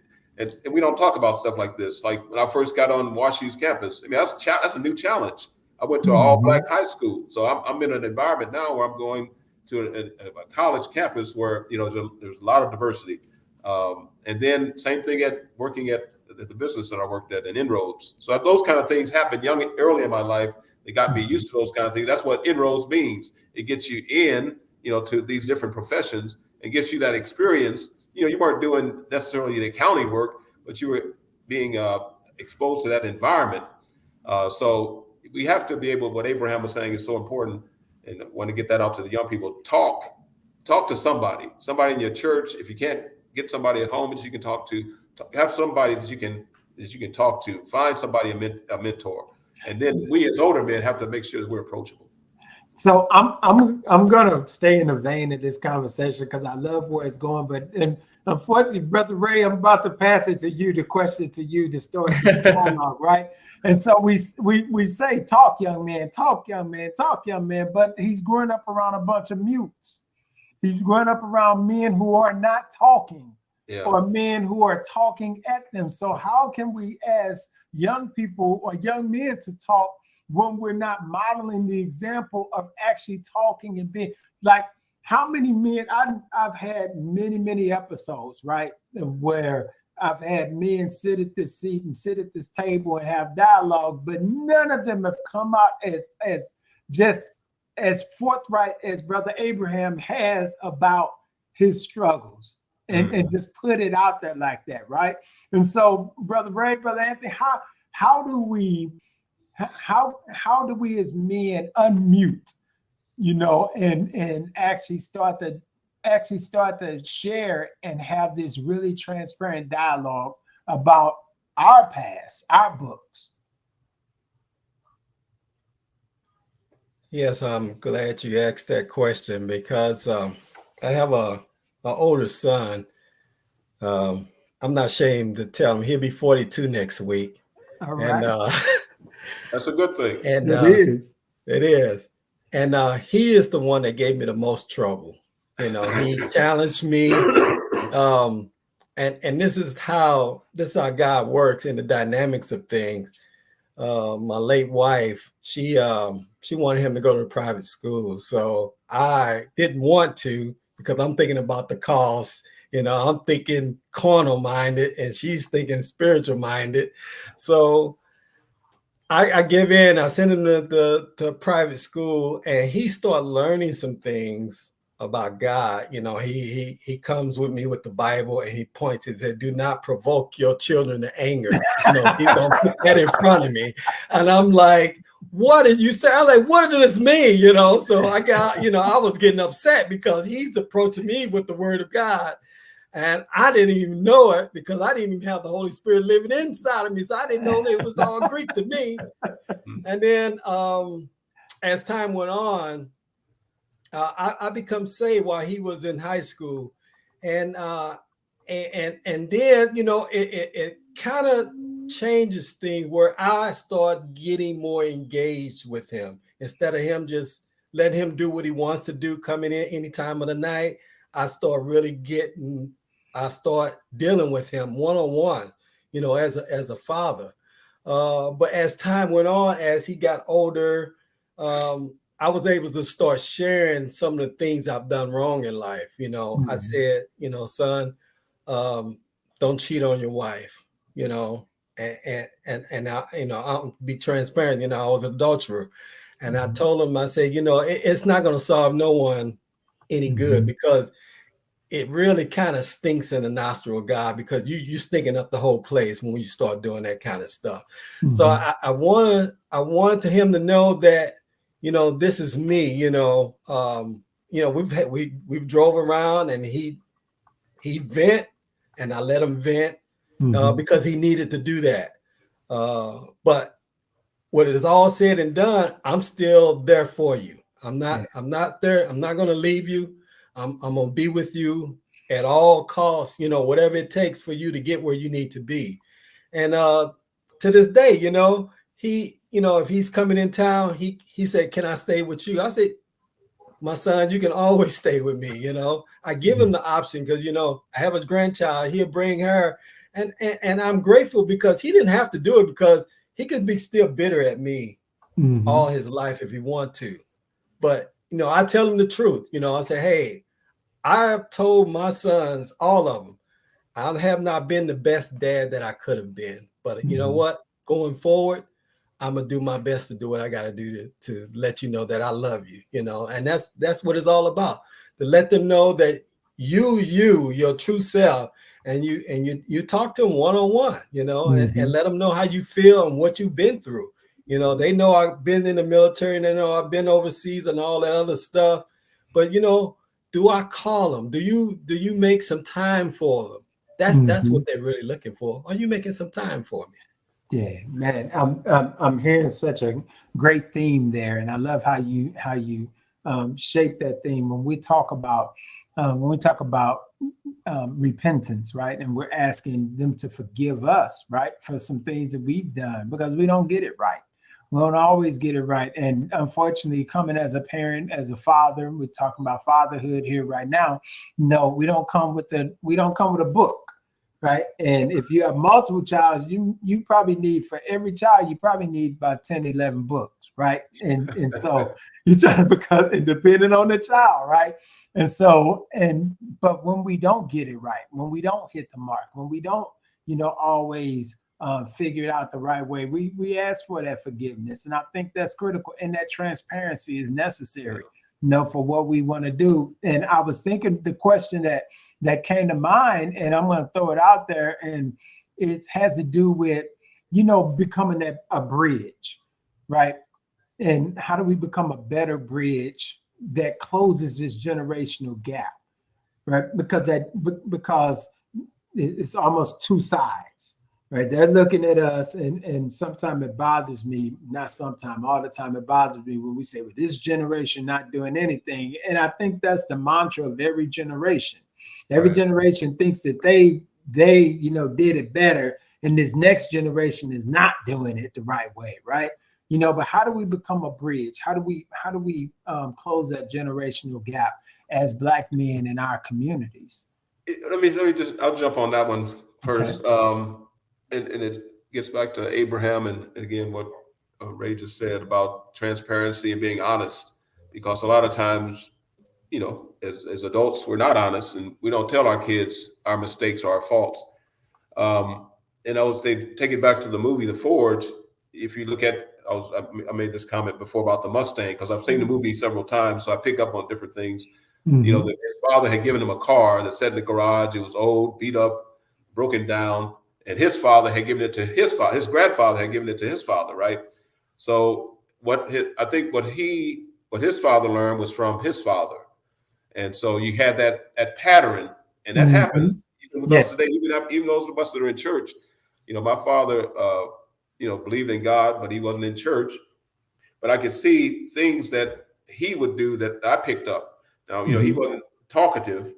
we don't talk about stuff like this. Like when I first got on WashU's campus, that's a new challenge. I went to an all-Black high school, so I'm in an environment now where I'm going to a college campus where there's a lot of diversity, and then same thing working at the business that I worked at in Inroads. So those kind of things happened early in my life. They got me used to those kind of things. That's what Inroads means. It gets you in, to these different professions and gives you that experience. You weren't doing necessarily the accounting work, but you were being exposed to that environment. So we have to be able, what Abraham was saying is so important, and I want to get that out to the young people. Talk to somebody in your church. If you can't get somebody at home that you can talk to, have somebody that you can talk to. Find somebody, a mentor. And then we as older men have to make sure that we're approachable. So I'm gonna stay in the vein of this conversation because I love where it's going, but unfortunately, Brother Ray, I'm about to pass it to you, the question to you, the story, the dialogue, right? And so we say, talk, young man, talk, young man, talk, young man, but he's growing up around a bunch of mutes. He's growing up around men who are not talking, or men who are talking at them. So how can we, as young people or young men, to talk when we're not modeling the example of actually talking and being like, how many men, I've had many episodes, right, where I've had men sit at this seat and sit at this table and have dialogue, but none of them have come out as forthright as Brother Abraham has about his struggles and just put it out there like that, right? And so, Brother Ray, Brother Anthony, how do we as men unmute, and actually start to share and have this really transparent dialogue about our past, our books? Yes, I'm glad you asked that question because I have an older son. I'm not ashamed to tell him he'll be 42 next week. All right. And that's a good thing. And it is. And he is the one that gave me the most trouble. He challenged me. And this is how God works in the dynamics of things. My late wife, she wanted him to go to a private school. So I didn't want to because I'm thinking about the cost. I'm thinking carnal minded and she's thinking spiritual minded. So I give in. I sent him to private school and he started learning some things about God. You know, he comes with me with the Bible, and he points and said, "Do not provoke your children to anger." You know, he's gonna put that in front of me, and I'm like, "What did you say?" I'm like, "What does this mean?" You know, so I got, you know, I was getting upset because he's approaching me with the Word of God. And I didn't even know it because I didn't even have the Holy Spirit living inside of me. So I didn't know that it was all Greek to me. And then as time went on, I become saved while he was in high school. And then, you know, it kind of changes things where I start getting more engaged with him instead of him just letting him do what he wants to do, coming in any time of the night. I start dealing with him one-on-one, you know, as a father. But as time went on, as he got older, I was able to start sharing some of the things I've done wrong in life. You know, I said, you know, son, don't cheat on your wife, you know, and I, you know, I'll be transparent. You know, I was an adulterer, and I told him, I said, you know, it's not going to solve no one any good because it really kind of stinks in the nostril of God because you stinking up the whole place when you start doing that kind of stuff. So I wanted him to know that, you know, this is me. You know, we've drove around and he vent, and I let him vent because he needed to do that. But when it is all said and done, I'm still there for you. I'm not there. I'm not going to leave you. I'm going to be with you at all costs, you know, whatever it takes for you to get where you need to be. And to this day, you know, you know, if he's coming in town, he said, "Can I stay with you?" I said, "My son, you can always stay with me." You know, I give him the option because, you know, I have a grandchild. He'll bring her. And I'm grateful because he didn't have to do it because he could be still bitter at me all his life if he want to. But, you know, I tell him the truth. You know, I say, hey, I have told my sons, all of them, I have not been the best dad that I could have been. But you know what? Going forward, I'm going to do my best to do what I got to do to let you know that I love you, you know, and that's what it's all about. To let them know that your true self, and you talk to them one-on-one, you know, and let them know how you feel and what you've been through. You know, they know I've been in the military and they know I've been overseas and all that other stuff. But, you know, do I call them? Do you make some time for them? That's what they're really looking for. Are you making some time for me? Yeah, man, I'm hearing such a great theme there, and I love how you shape that theme when we talk about repentance, right? And we're asking them to forgive us, right, for some things that we've done because we don't get it right. We don't always get it right, and unfortunately, coming as a parent, as a father, we're talking about fatherhood here right now. No, we don't come with a book. Right. And if you have multiple child, you probably need, for every child, you probably need about 10, 11 books. Right. And so you try to become independent on the child. Right. And so but when we don't get it right, when we don't hit the mark, when we don't, you know, always figure it out the right way, we ask for that forgiveness. And I think that's critical. And that transparency is necessary, you know, for what we want to do. And I was thinking the question that came to mind, and I'm going to throw it out there, and it has to do with, you know, becoming a bridge, right? And how do we become a better bridge that closes this generational gap, right? Because it's almost two sides, right? They're looking at us, and sometimes it bothers me, not sometimes, all the time it bothers me when we say, well, this generation not doing anything. And I think that's the mantra of every generation. Every generation thinks that they you know did it better, and this next generation is not doing it the right way, right? You know, but how do we become a bridge? How do we close that generational gap as Black men in our communities? I'll jump on that one first. Okay. And it gets back to Abraham and again what Ray just said about transparency and being honest, because a lot of times, you know, as adults, we're not honest and we don't tell our kids our mistakes or our faults. And I was thinking, take it back to the movie The Forge. If you look at, I made this comment before about the Mustang because I've seen the movie several times, so I pick up on different things. You know, that his father had given him a car that sat in the garage. It was old, beat up, broken down, and his father had given it to his father. His grandfather had given it to his father, right? So I think what his father learned was from his father, and so you had that pattern, and that happens even with us today. Even those of us that are in church, you know, my father, you know, believed in God, but he wasn't in church. But I could see things that he would do that I picked up. Now, you know, he wasn't talkative,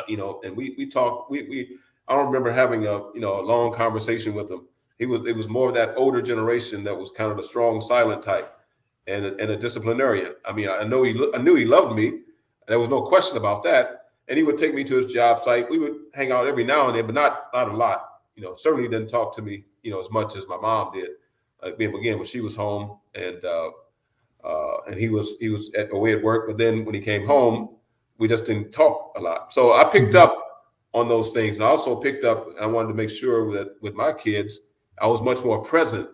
you know, and we talked. I don't remember having a long conversation with him. It was more of that older generation that was kind of the strong, silent type, and a disciplinarian. I mean, I knew he loved me. There was no question about that. And he would take me to his job site. We would hang out every now and then, but not a lot. You know, certainly didn't talk to me, you know, as much as my mom did. Again, when she was home, and he was away at work. But then when he came home, we just didn't talk a lot. So I picked up on those things, and I also picked up. And I wanted to make sure that with my kids, I was much more present.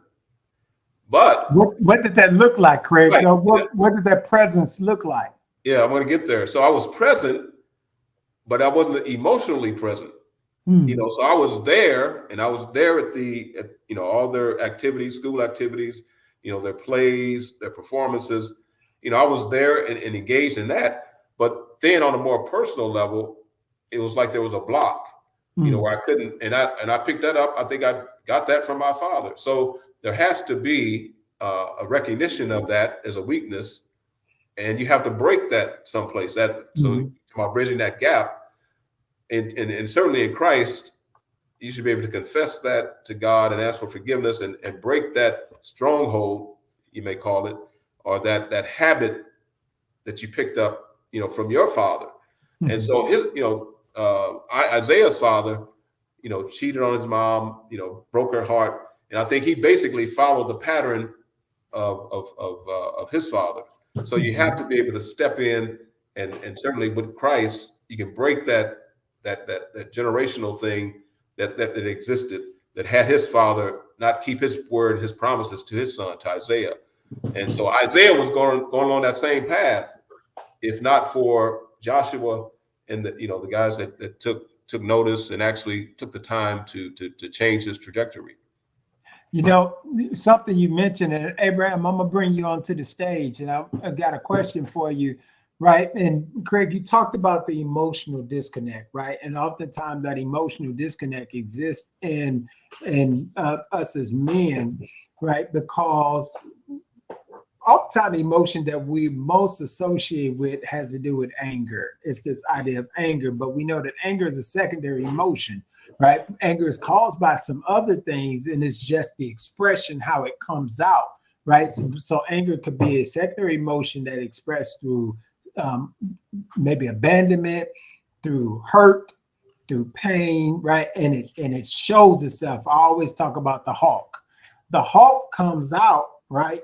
But what did that look like, Craig? Right. What did that presence look like? Yeah, I'm going to get there. So I was present, but I wasn't emotionally present. You know, so I was there, and I was there at you know, all their activities, school activities, you know, their plays, their performances. You know, I was there and engaged in that. But then on a more personal level, it was like there was a block, you know, where I couldn't, and I picked that up. I think I got that from my father. So there has to be a recognition of that as a weakness, and you have to break that someplace. So by bridging that gap, and certainly in Christ, you should be able to confess that to God and ask for forgiveness and break that stronghold, you may call it, or that habit that you picked up, you know, from your father. And so Isaiah's father, you know, cheated on his mom, you know, broke her heart. And I think he basically followed the pattern of his father. So you have to be able to step in, and certainly with Christ, you can break that generational thing that existed, that had his father not keep his word, his promises to his son, to Isaiah. And so Isaiah was going on that same path, if not for Joshua and the guys that took notice and actually took the time to change his trajectory. You know, something you mentioned, and Abraham, I'm gonna bring you onto the stage, and I got a question for you, right? And Craig, you talked about the emotional disconnect, right? And oftentimes that emotional disconnect exists in us as men, right? Because oftentimes the emotion that we most associate with has to do with anger. It's this idea of anger, but we know that anger is a secondary emotion, right? Anger is caused by some other things, and it's just the expression, how it comes out, right? So anger could be a secondary emotion that expressed through maybe abandonment, through hurt, through pain, right? And it shows itself. I always talk about the hawk. The hawk comes out, right?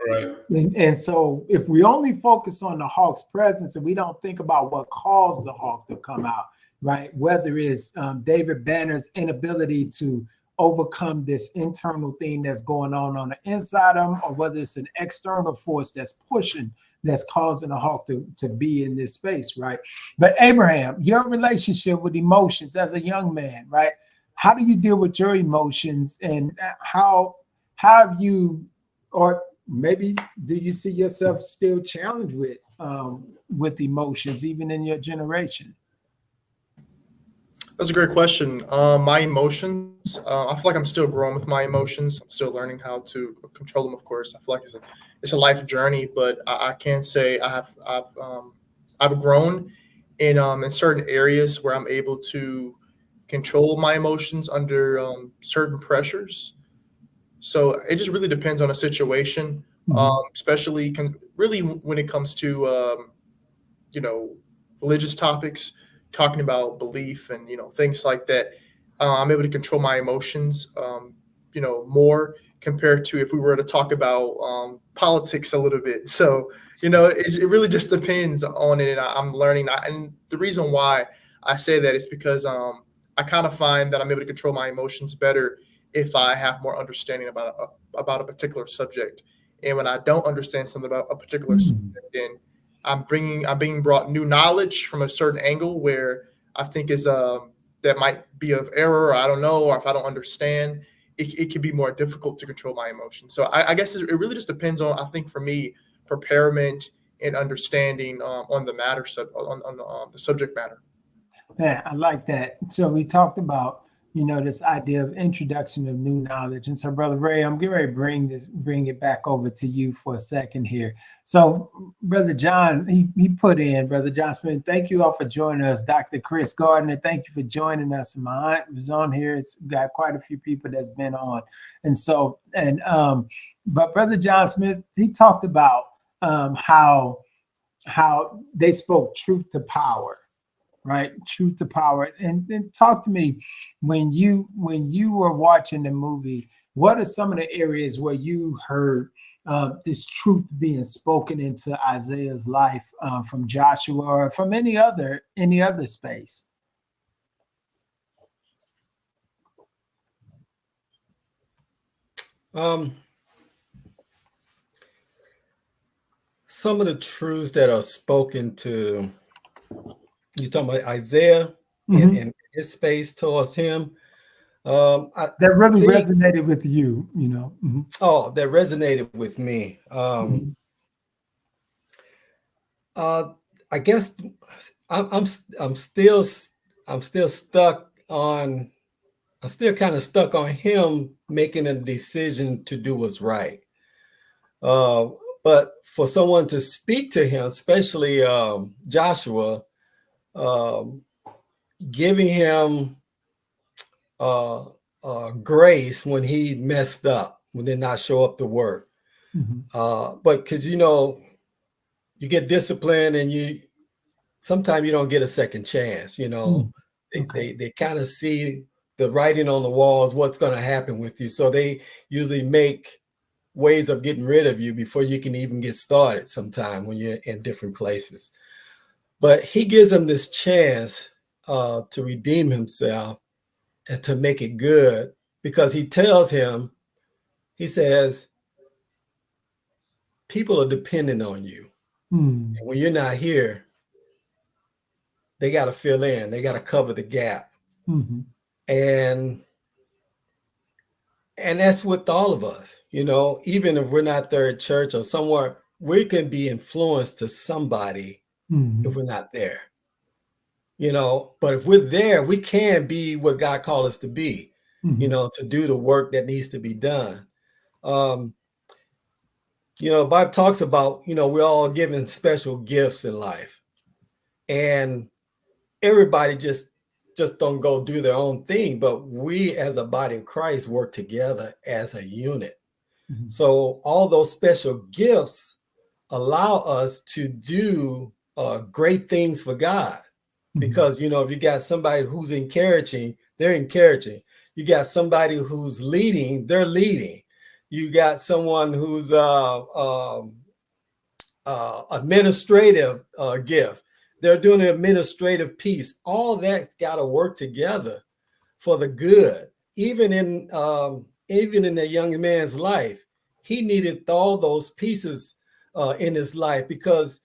And so if we only focus on the hawk's presence and we don't think about what caused the hawk to come out, right? Whether it's David Banner's inability to overcome this internal thing that's going on the inside of him, or whether it's an external force that's pushing, that's causing the hawk to be in this space, right? But Abraham, your relationship with emotions as a young man, right? How do you deal with your emotions, and how have you, or maybe do you see yourself still challenged with emotions even in your generation? That's a great question. My emotions, I feel like I'm still growing with my emotions. I'm still learning how to control them. Of course, I feel like it's a life journey, but I can say I've grown in certain areas where I'm able to control my emotions under certain pressures. So it just really depends on a situation, especially really when it comes to religious topics, talking about belief and things like that. I'm able to control my emotions, more compared to if we were to talk about politics a little bit. So it really just depends on it, and I'm learning. And the reason why I say that is because I kind of find that I'm able to control my emotions better if I have more understanding about a particular subject. And when I don't understand something about a particular subject, then I'm being brought new knowledge from a certain angle where I think is that might be of error, or I don't know, or if I don't understand, it can be more difficult to control my emotions. So I guess it really just depends on, I think for me, preparement and understanding on the matter, on the subject matter. Yeah, I like that. So we talked about, this idea of introduction of new knowledge. And so, Brother Ray, I'm getting ready to bring it back over to you for a second here. So, Brother John, he put in, Brother John Smith, thank you all for joining us. Dr. Chris Gardner, thank you for joining us. My aunt was on here. It's got quite a few people that's been on. And so, but Brother John Smith, he talked about how they spoke truth to power. Right, truth to power. And talk to me, when you were watching the movie, what are some of the areas where you heard this truth being spoken into Isaiah's life from Joshua or from any other space? Some of the truths that are spoken to, you talking about Isaiah and his space towards him. That really resonated with you, Oh, that resonated with me. I guess I'm still stuck on. I'm still kind of stuck on him making a decision to do what's right. But for someone to speak to him, especially Joshua, giving him grace when he messed up, when did not show up to work. But because you get disciplined and sometimes you don't get a second chance. They kind of see the writing on the walls, what's going to happen with you. So they usually make ways of getting rid of you before you can even get started sometime when you're in different places. But he gives him this chance to redeem himself and to make it good, because he tells him, he says, people are depending on you. And when you're not here, they got to fill in, they got to cover the gap. And that's with all of us, even if we're not there at church or somewhere, we can be influenced to somebody if we're not there. But if we're there, we can be what God called us to be, to do the work that needs to be done. Bible talks about, we're all given special gifts in life, and everybody just don't go do their own thing, but we as a body of Christ work together as a unit. So all those special gifts allow us to do great things for God. Because, if you got somebody who's encouraging, they're encouraging. You got somebody who's leading, they're leading. You got someone who's administrative gift. They're doing an administrative piece. All that's got to work together for the good. Even in the young man's life, he needed all those pieces in his life, because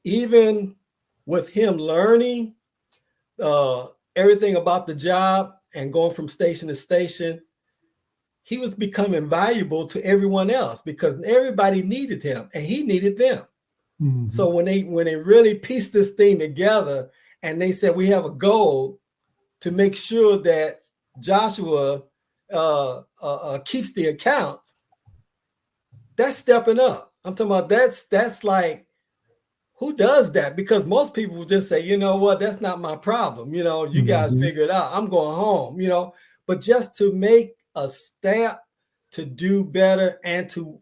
even with him learning everything about the job and going from station to station, he was becoming valuable to everyone else because everybody needed him and he needed them. So when they really pieced this thing together and they said, we have a goal to make sure that Joshua keeps the accounts, that's stepping up. I'm talking about that's like, who does that? Because most people will just say, you know what, that's not my problem. You guys figure it out. I'm going home, but just to make a step to do better and to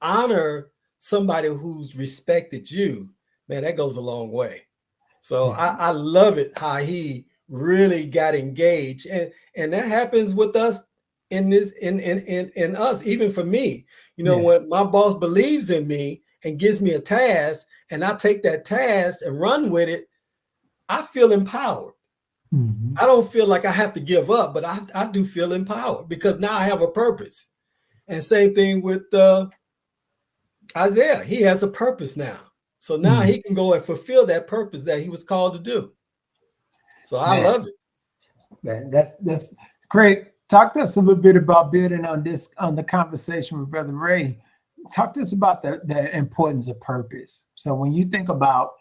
honor somebody who's respected you, man, that goes a long way. So I love it how he really got engaged, and that happens with us in us. Even for me, when my boss believes in me and gives me a task, and I take that task and run with it, I feel empowered. I don't feel like I have to give up, but I do feel empowered because now I have a purpose. And same thing with Isaiah. He has a purpose now. So now he can go and fulfill that purpose that he was called to do. So I love it. Man, that's Craig. Talk to us a little bit about building on the conversation with Brother Ray. Talk to us about the importance of purpose. So when you think about,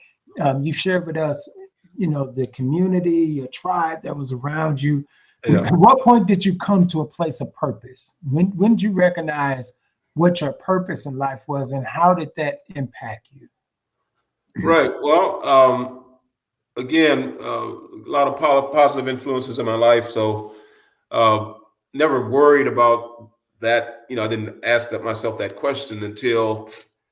you shared with us, the community, your tribe that was around you. Yeah. At what point did you come to a place of purpose? When did you recognize what your purpose in life was, and how did that impact you? Right. Well, again, a lot of positive influences in my life. So never worried about that. I didn't ask myself that question until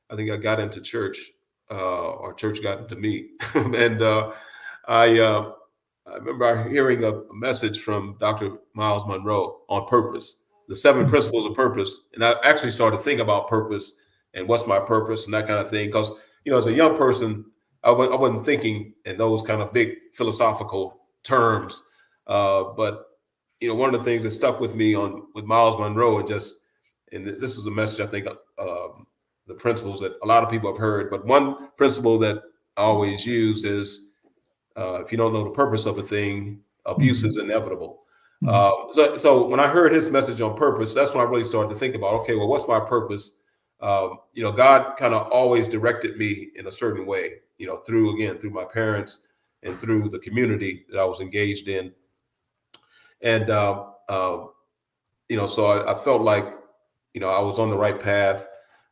I think I got into church, or church got into me. And I remember hearing a message from Dr. Miles Monroe on purpose, the 7 principles of purpose. And I actually started thinking about purpose and what's my purpose and that kind of thing. Because, as a young person, I wasn't thinking in those kind of big philosophical terms. But, one of the things that stuck with me with Miles Monroe, and this is a message, I think, the principles that a lot of people have heard. But one principle that I always use is, if you don't know the purpose of a thing, abuse is inevitable. So when I heard his message on purpose, that's when I really started to think about, okay, well, what's my purpose? God kind of always directed me in a certain way, through my parents and through the community that I was engaged in. And, so I felt like, I was on the right path.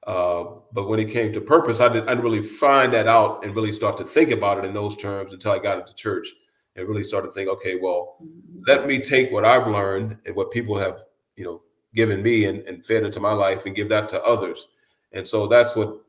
But when it came to purpose, I didn't really find that out and really start to think about it in those terms until I got into church and really started to think, okay, well, let me take what I've learned and what people have, given me and fed into my life and give that to others. And so that's what,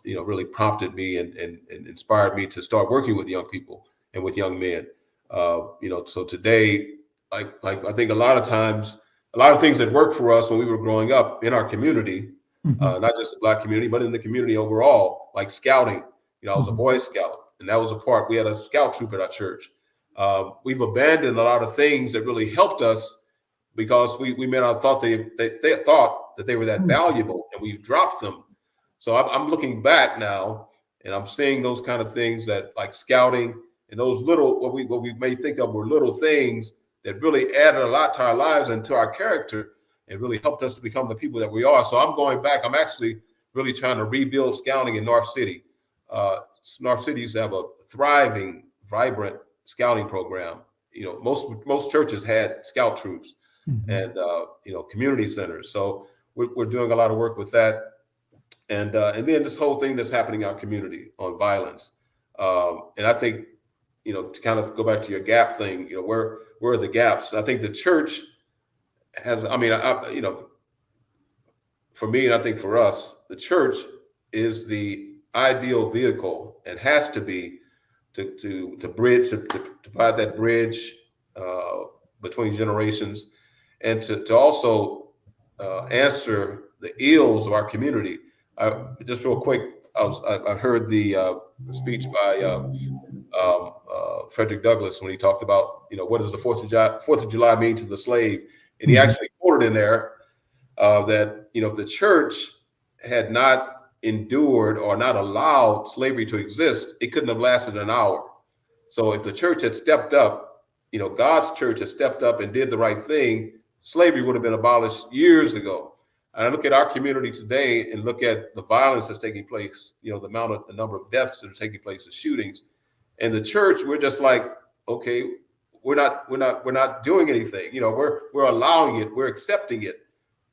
really prompted me and inspired me to start working with young people and with young men. So today, like I think a lot of times, a lot of things that worked for us when we were growing up in our community, not just the Black community, but in the community overall, like scouting. I was a Boy Scout, and that was a part. We had a scout troop at our church. We've abandoned a lot of things that really helped us because we may not have thought they thought that they were that valuable, and we've dropped them. So I'm looking back now, and I'm seeing those kind of things that, like scouting, and those little what we may think of were little things that really added a lot to our lives and to our character, and really helped us to become the people that we are. So I'm going back. I'm actually really trying to rebuild scouting in North City. North City used to have a thriving, vibrant scouting program. Most churches had scout troops and community centers. So we're doing a lot of work with that. And then this whole thing that's happening in our community on violence. And I think, to kind of go back to your gap thing, where are the gaps? I think the church has, for me, and I think for us, the church is the ideal vehicle and has to be to bridge, to provide that bridge between generations, and to also answer the ills of our community. Just real quick, I heard the speech by Frederick Douglass when he talked about, what does the 4th of July mean to the slave? And he actually quoted in there that, if the church had not endured or not allowed slavery to exist, it couldn't have lasted an hour. So if the church had stepped up, God's church had stepped up and did the right thing, slavery would have been abolished years ago. And I look at our community today and look at the violence that's taking place, the number of deaths that are taking place, the shootings. And the church, we're just like, okay, we're not doing anything. We're allowing it, we're accepting it,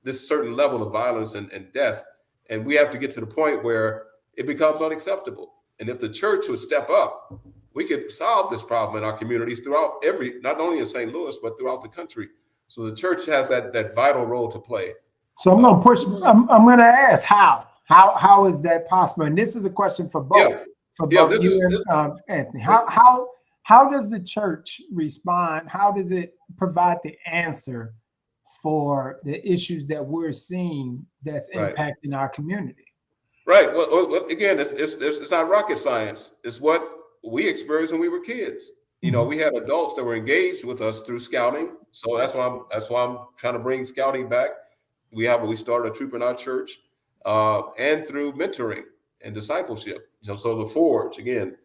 this certain level of violence and death. And we have to get to the point where it becomes unacceptable. And if the church would step up, we could solve this problem in our communities throughout not only in St. Louis, but throughout the country. So the church has that vital role to play. So I'm going to push. I'm going to ask how is that possible? And this is a question for both. Yeah. For both you and Anthony. How does the church respond? How does it provide the answer for the issues that we're seeing that's impacting our community? Right. Well, again, it's not rocket science. It's what we experienced when we were kids. We had adults that were engaged with us through scouting. So that's why I'm trying to bring scouting back. We started a troop in our church, and through mentoring. and discipleship. So the forge, again,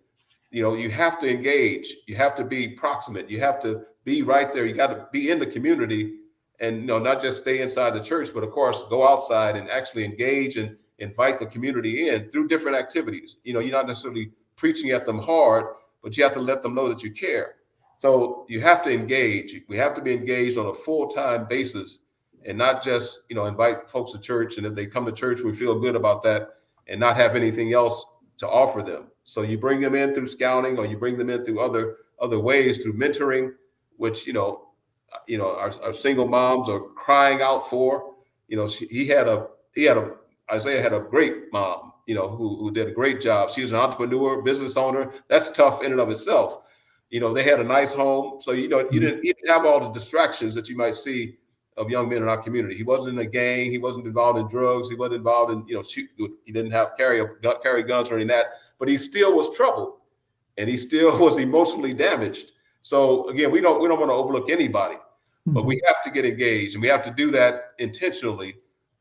you have to engage, you have to be proximate, you have to be right there, you got to be in the community, and not just stay inside the church, but of course go outside and actually engage and invite the community in through different activities. You're not necessarily preaching at them hard, but you have to let them know that you care. So you have to engage. We have to be engaged on a full-time basis, and not just invite folks to church, and if they come to church we feel good about that and not have anything else to offer them. So you bring them in through scouting, or you bring them in through other ways, through mentoring, which our single moms are crying out for. Isaiah had a great mom, who did a great job. She was an entrepreneur, business owner. That's tough in and of itself. They had a nice home, so he didn't have all the distractions that you might see of young men in our community. He wasn't in a gang. He wasn't involved in drugs. He wasn't involved in he didn't have carry guns or any of that. But he still was troubled, and he still was emotionally damaged. So again, we don't want to overlook anybody, but we have to get engaged, and we have to do that intentionally.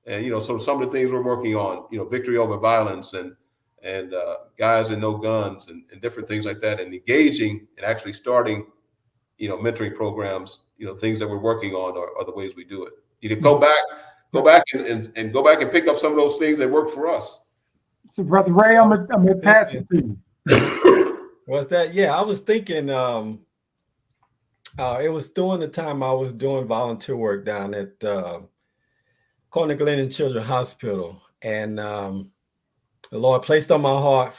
And so some of the things we're working on, victory over violence, and guys and no guns, and different things like that, and engaging and actually starting mentoring programs, things that we're working on are the ways we do it. You can go back and go back and pick up some of those things that work for us. So Brother Ray, I'm gonna pass it to you. Was that? Yeah, I was thinking it was during the time I was doing volunteer work down at Corner Glennon Children's Hospital, and the Lord placed on my heart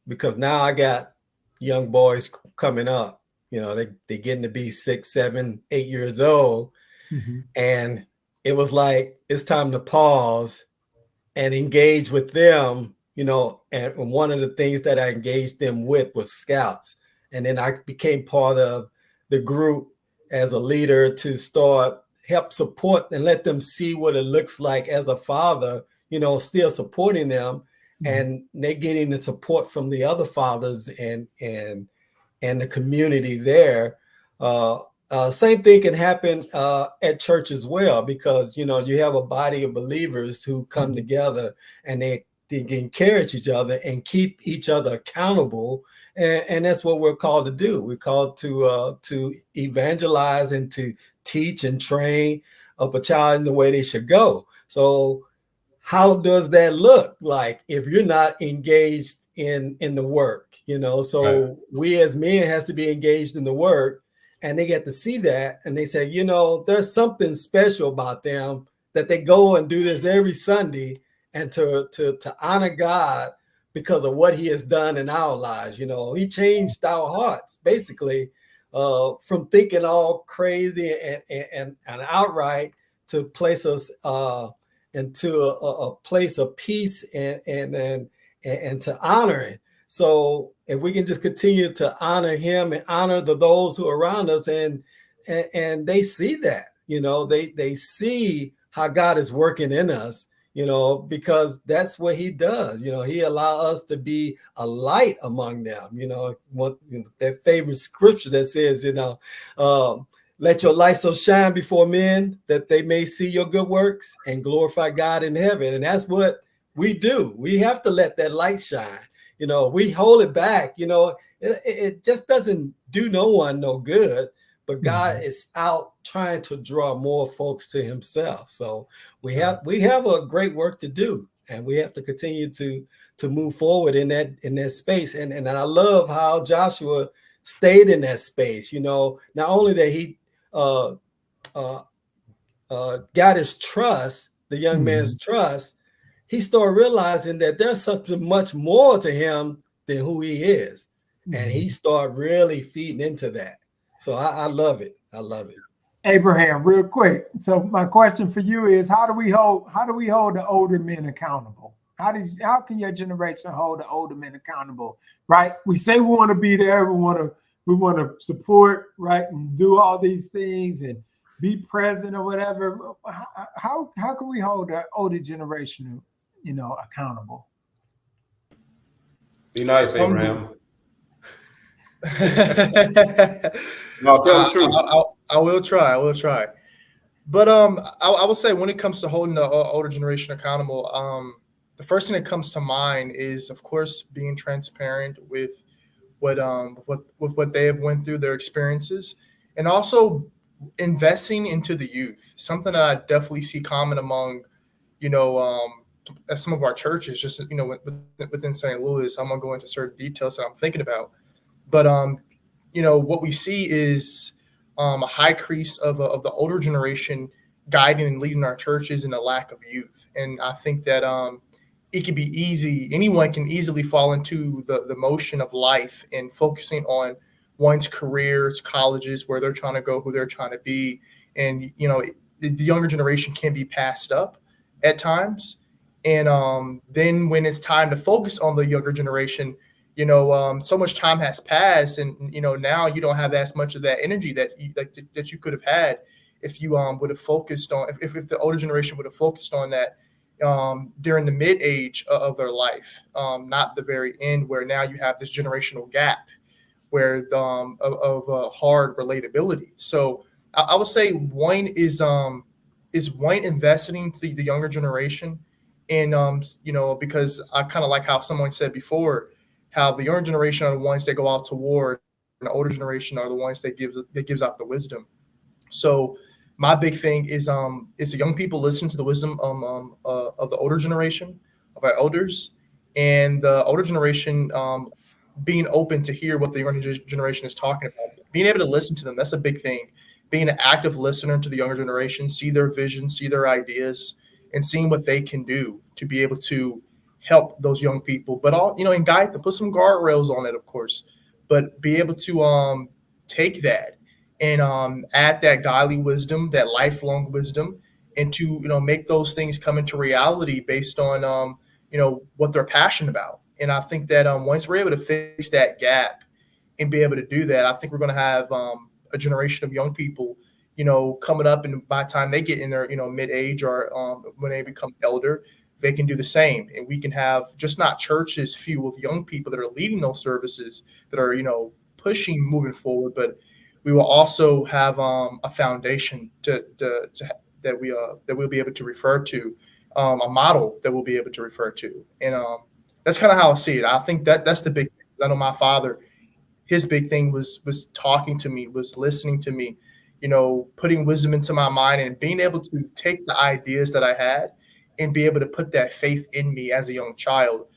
because now I got young boys coming up. They're getting to be 6, 7, 8 years old. Mm-hmm. And it was like, it's time to pause and engage with them, and one of the things that I engaged them with was scouts. And then I became part of the group as a leader to help support and let them see what it looks like as a father, still supporting them. Mm-hmm. And they're getting the support from the other fathers and the community there. Same thing can happen at church as well, because you have a body of believers who come together, and they encourage each other and keep each other accountable, and that's what we're called to do. We're called to evangelize and to teach and train up a child in the way they should go. So how does that look like if you're not engaged in the work? So right. We as men has to be engaged in the work, and they get to see that, and they say, there's something special about them that they go and do this every Sunday, and to honor God because of what He has done in our lives. He changed our hearts basically from thinking all crazy and outright to place us into a place of peace and to honor it. So if we can just continue to honor Him and honor those who are around us, and they see that, they see how God is working in us, because that's what He does. He allows us to be a light among them. That favorite scripture that says, let your light so shine before men that they may see your good works and glorify God in heaven. And that's what we do. We have to let that light shine. We hold it back, it just doesn't do no one no good, but God is out trying to draw more folks to Himself. So we have a great work to do, and we have to continue to move forward in that space. And I love how Joshua stayed in that space. Not only that he got his trust, the young man's trust, he started realizing that there's something much more to him than who he is. And he started really feeding into that. So I love it. I love it. Abraham, real quick. So my question for you is, how do we hold the older men accountable? How can your generation hold the older men accountable? Right? We say we want to be there, we want to support, right, and do all these things and be present or whatever. How can we hold the older generation, accountable? Be nice, Abraham. No, tell the truth. I will try. But I will say, when it comes to holding the older generation accountable, the first thing that comes to mind is, of course, being transparent with what they have went through, their experiences, and also investing into the youth. Something that I definitely see common among, at some of our churches, just within St. Louis. I'm gonna go into certain details that I'm thinking about, but what we see is a high increase of the older generation guiding and leading our churches, and a lack of youth. And I think that it can be easy. Anyone can easily fall into the motion of life and focusing on one's careers, colleges, where they're trying to go, who they're trying to be. And, the younger generation can be passed up at times. And then when it's time to focus on the younger generation, so much time has passed, and, now you don't have as much of that energy that you could have had if you would have focused on, if the older generation would have focused on that during the mid age of their life, not the very end, where now you have this generational gap where of hard relatability. So I would say one is one investing the younger generation, and because I kind of like how someone said before, how the younger generation are the ones that go out to war, and the older generation are the ones that gives out the wisdom. So my big thing is the young people listening to the wisdom of the older generation, of our elders, and the older generation being open to hear what the younger generation is talking about, being able to listen to them. That's a big thing. Being an active listener to the younger generation, see their vision, see their ideas, and seeing what they can do to be able to help those young people, but and guide them, put some guardrails on it, of course, but be able to take that and add that godly wisdom, that lifelong wisdom, and to make those things come into reality based on what they're passionate about. And I think that once we're able to fix that gap and be able to do that, I think we're going to have a generation of young people coming up, and by the time they get in their mid age, or when they become elder, they can do the same. And we can have just not churches filled with young people that are leading those services, that are pushing moving forward, but we will also have a foundation that we'll be able to refer to, a model that we'll be able to refer to. And that's kind of how I see it. I think that's the big thing. I know my father, his big thing was talking to me, was listening to me, putting wisdom into my mind, and being able to take the ideas that I had and be able to put that faith in me as a young child.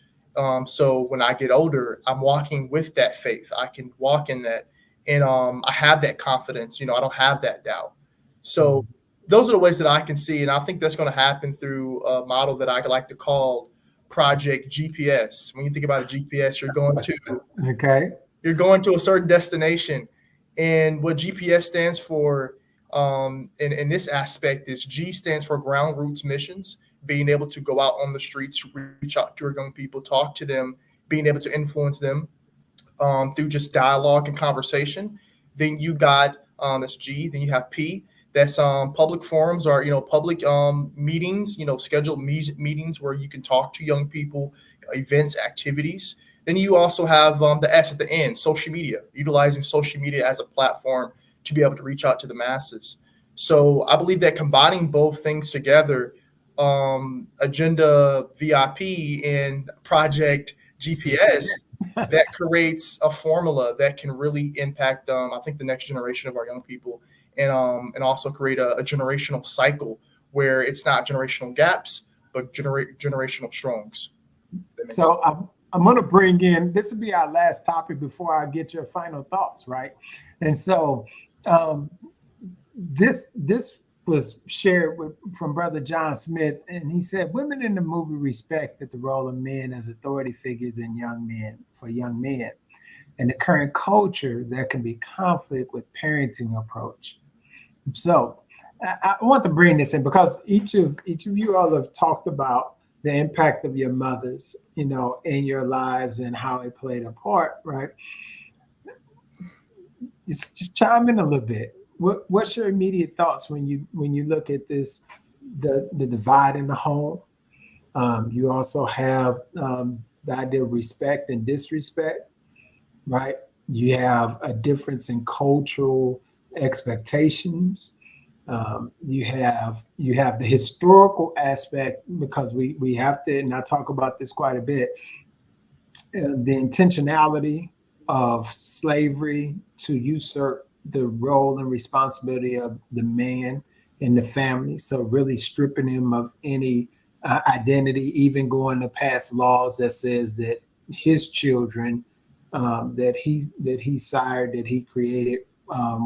So when I get older, I'm walking with that faith. I can walk in that, and I have that confidence. I don't have that doubt. So those are the ways that I can see, and I think that's going to happen through a model that I like to call Project GPS. When you think about a GPS, you're going to a certain destination, and what GPS stands for in this aspect is G stands for ground roots missions, being able to go out on the streets, reach out to our young people, talk to them, being able to influence them through just dialogue and conversation. Then you got that's G. Then you have P. That's public forums, or public meetings, scheduled meetings where you can talk to young people, events, activities. Then you also have the S at the end, social media, utilizing social media as a platform to be able to reach out to the masses. So I believe that combining both things together, Agenda VIP and Project GPS, that creates a formula that can really impact, I think, the next generation of our young people, and also create a generational cycle where it's not generational gaps, but generational strongs. So I'm going to bring in, this will be our last topic before I get your final thoughts, right? And so this was shared from Brother John Smith, and he said, women in the movie respected the role of men as authority figures in young men. In the current culture, there can be conflict with parenting approach. So I want to bring this in because each of you all have talked about the impact of your mothers, in your lives and how it played a part, right? Just chime in a little bit. What's your immediate thoughts when you look at this, the divide in the home? You also have the idea of respect and disrespect, right? You have a difference in cultural expectations. You have the historical aspect, because we have to, and I talk about this quite a bit, the intentionality of slavery to usurp the role and responsibility of the man in the family. So really stripping him of any identity, even going to pass laws that says that his children that he sired, that he created,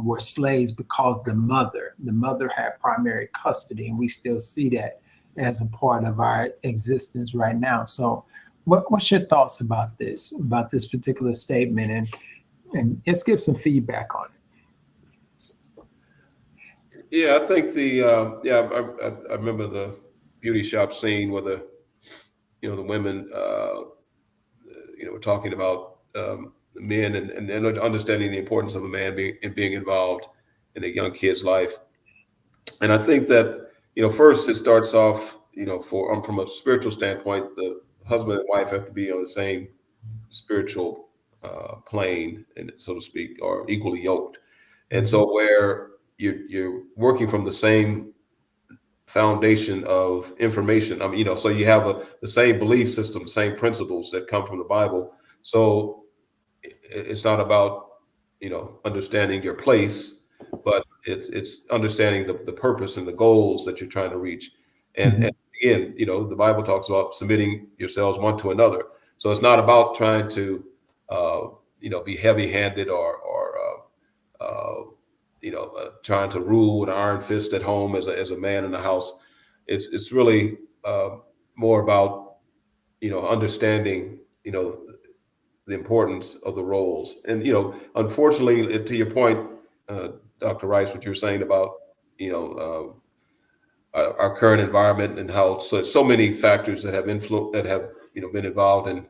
were slaves because the mother had primary custody, and we still see that as a part of our existence right now. So what's your thoughts about this particular statement, and let's give some feedback on it. Yeah, I think I remember the beauty shop scene where the women were talking about the men and understanding the importance of a man being involved in a young kid's life. And I think that first it starts off from a spiritual standpoint, the husband and wife have to be on the same spiritual plane, and so to speak, or equally yoked. And so where you're working from the same foundation of information. I mean, so you have the same belief system, the same principles that come from the Bible. So it's not about understanding your place, but it's understanding the purpose and the goals that you're trying to reach. And again, the Bible talks about submitting yourselves one to another. So it's not about trying to be heavy-handed or trying to rule with an iron fist at home as a man in the house. It's really more about understanding the importance of the roles. And unfortunately, to your point, Dr. Rice, what you were saying about our current environment and how so many factors that have been involved in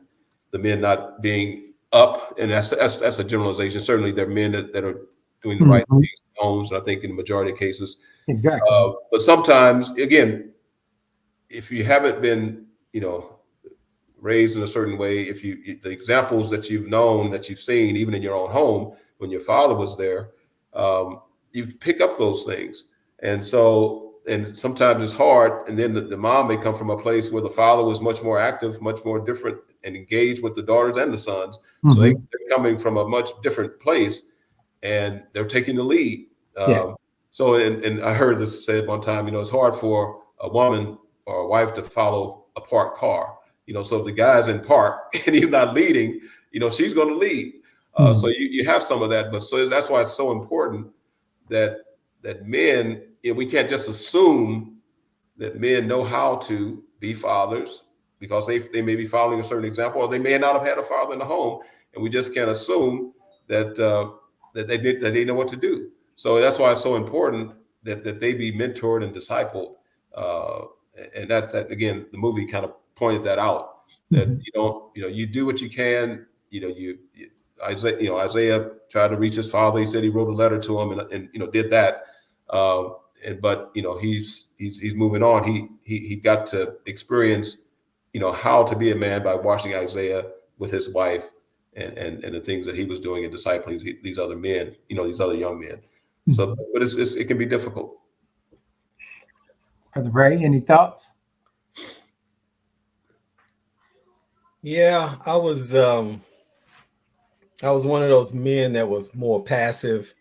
the men not being up, and that's a generalization. Certainly, there are men that are doing the right things in homes, and I think in the majority of cases, exactly. But sometimes, again, if you haven't been raised in a certain way, if the examples that you've known, that you've seen, even in your own home when your father was there, you pick up those things. And sometimes it's hard. And then the mom may come from a place where the father was much more active, much more different, and engaged with the daughters and the sons. So they're coming from a much different place, and they're taking the lead. Yes. So, and I heard this said one time, it's hard for a woman or a wife to follow a parked car. So if the guy's in park and he's not leading, she's going to lead. So you have some of that, but so that's why it's so important that men, we can't just assume that men know how to be fathers, because they may be following a certain example, or they may not have had a father in the home, and we just can't assume that they know what to do. So that's why it's so important that they be mentored and discipled, and that again, the movie kind of pointed that out, that you do what you can. Isaiah tried to reach his father. He said he wrote a letter to him and did that. But he's moving on. He got to experience how to be a man by watching Isaiah with his wife and the things that he was doing in discipling these other men, these other young men. So, but it can be difficult. Brother Ray, any thoughts? Yeah, I was one of those men that was more passive,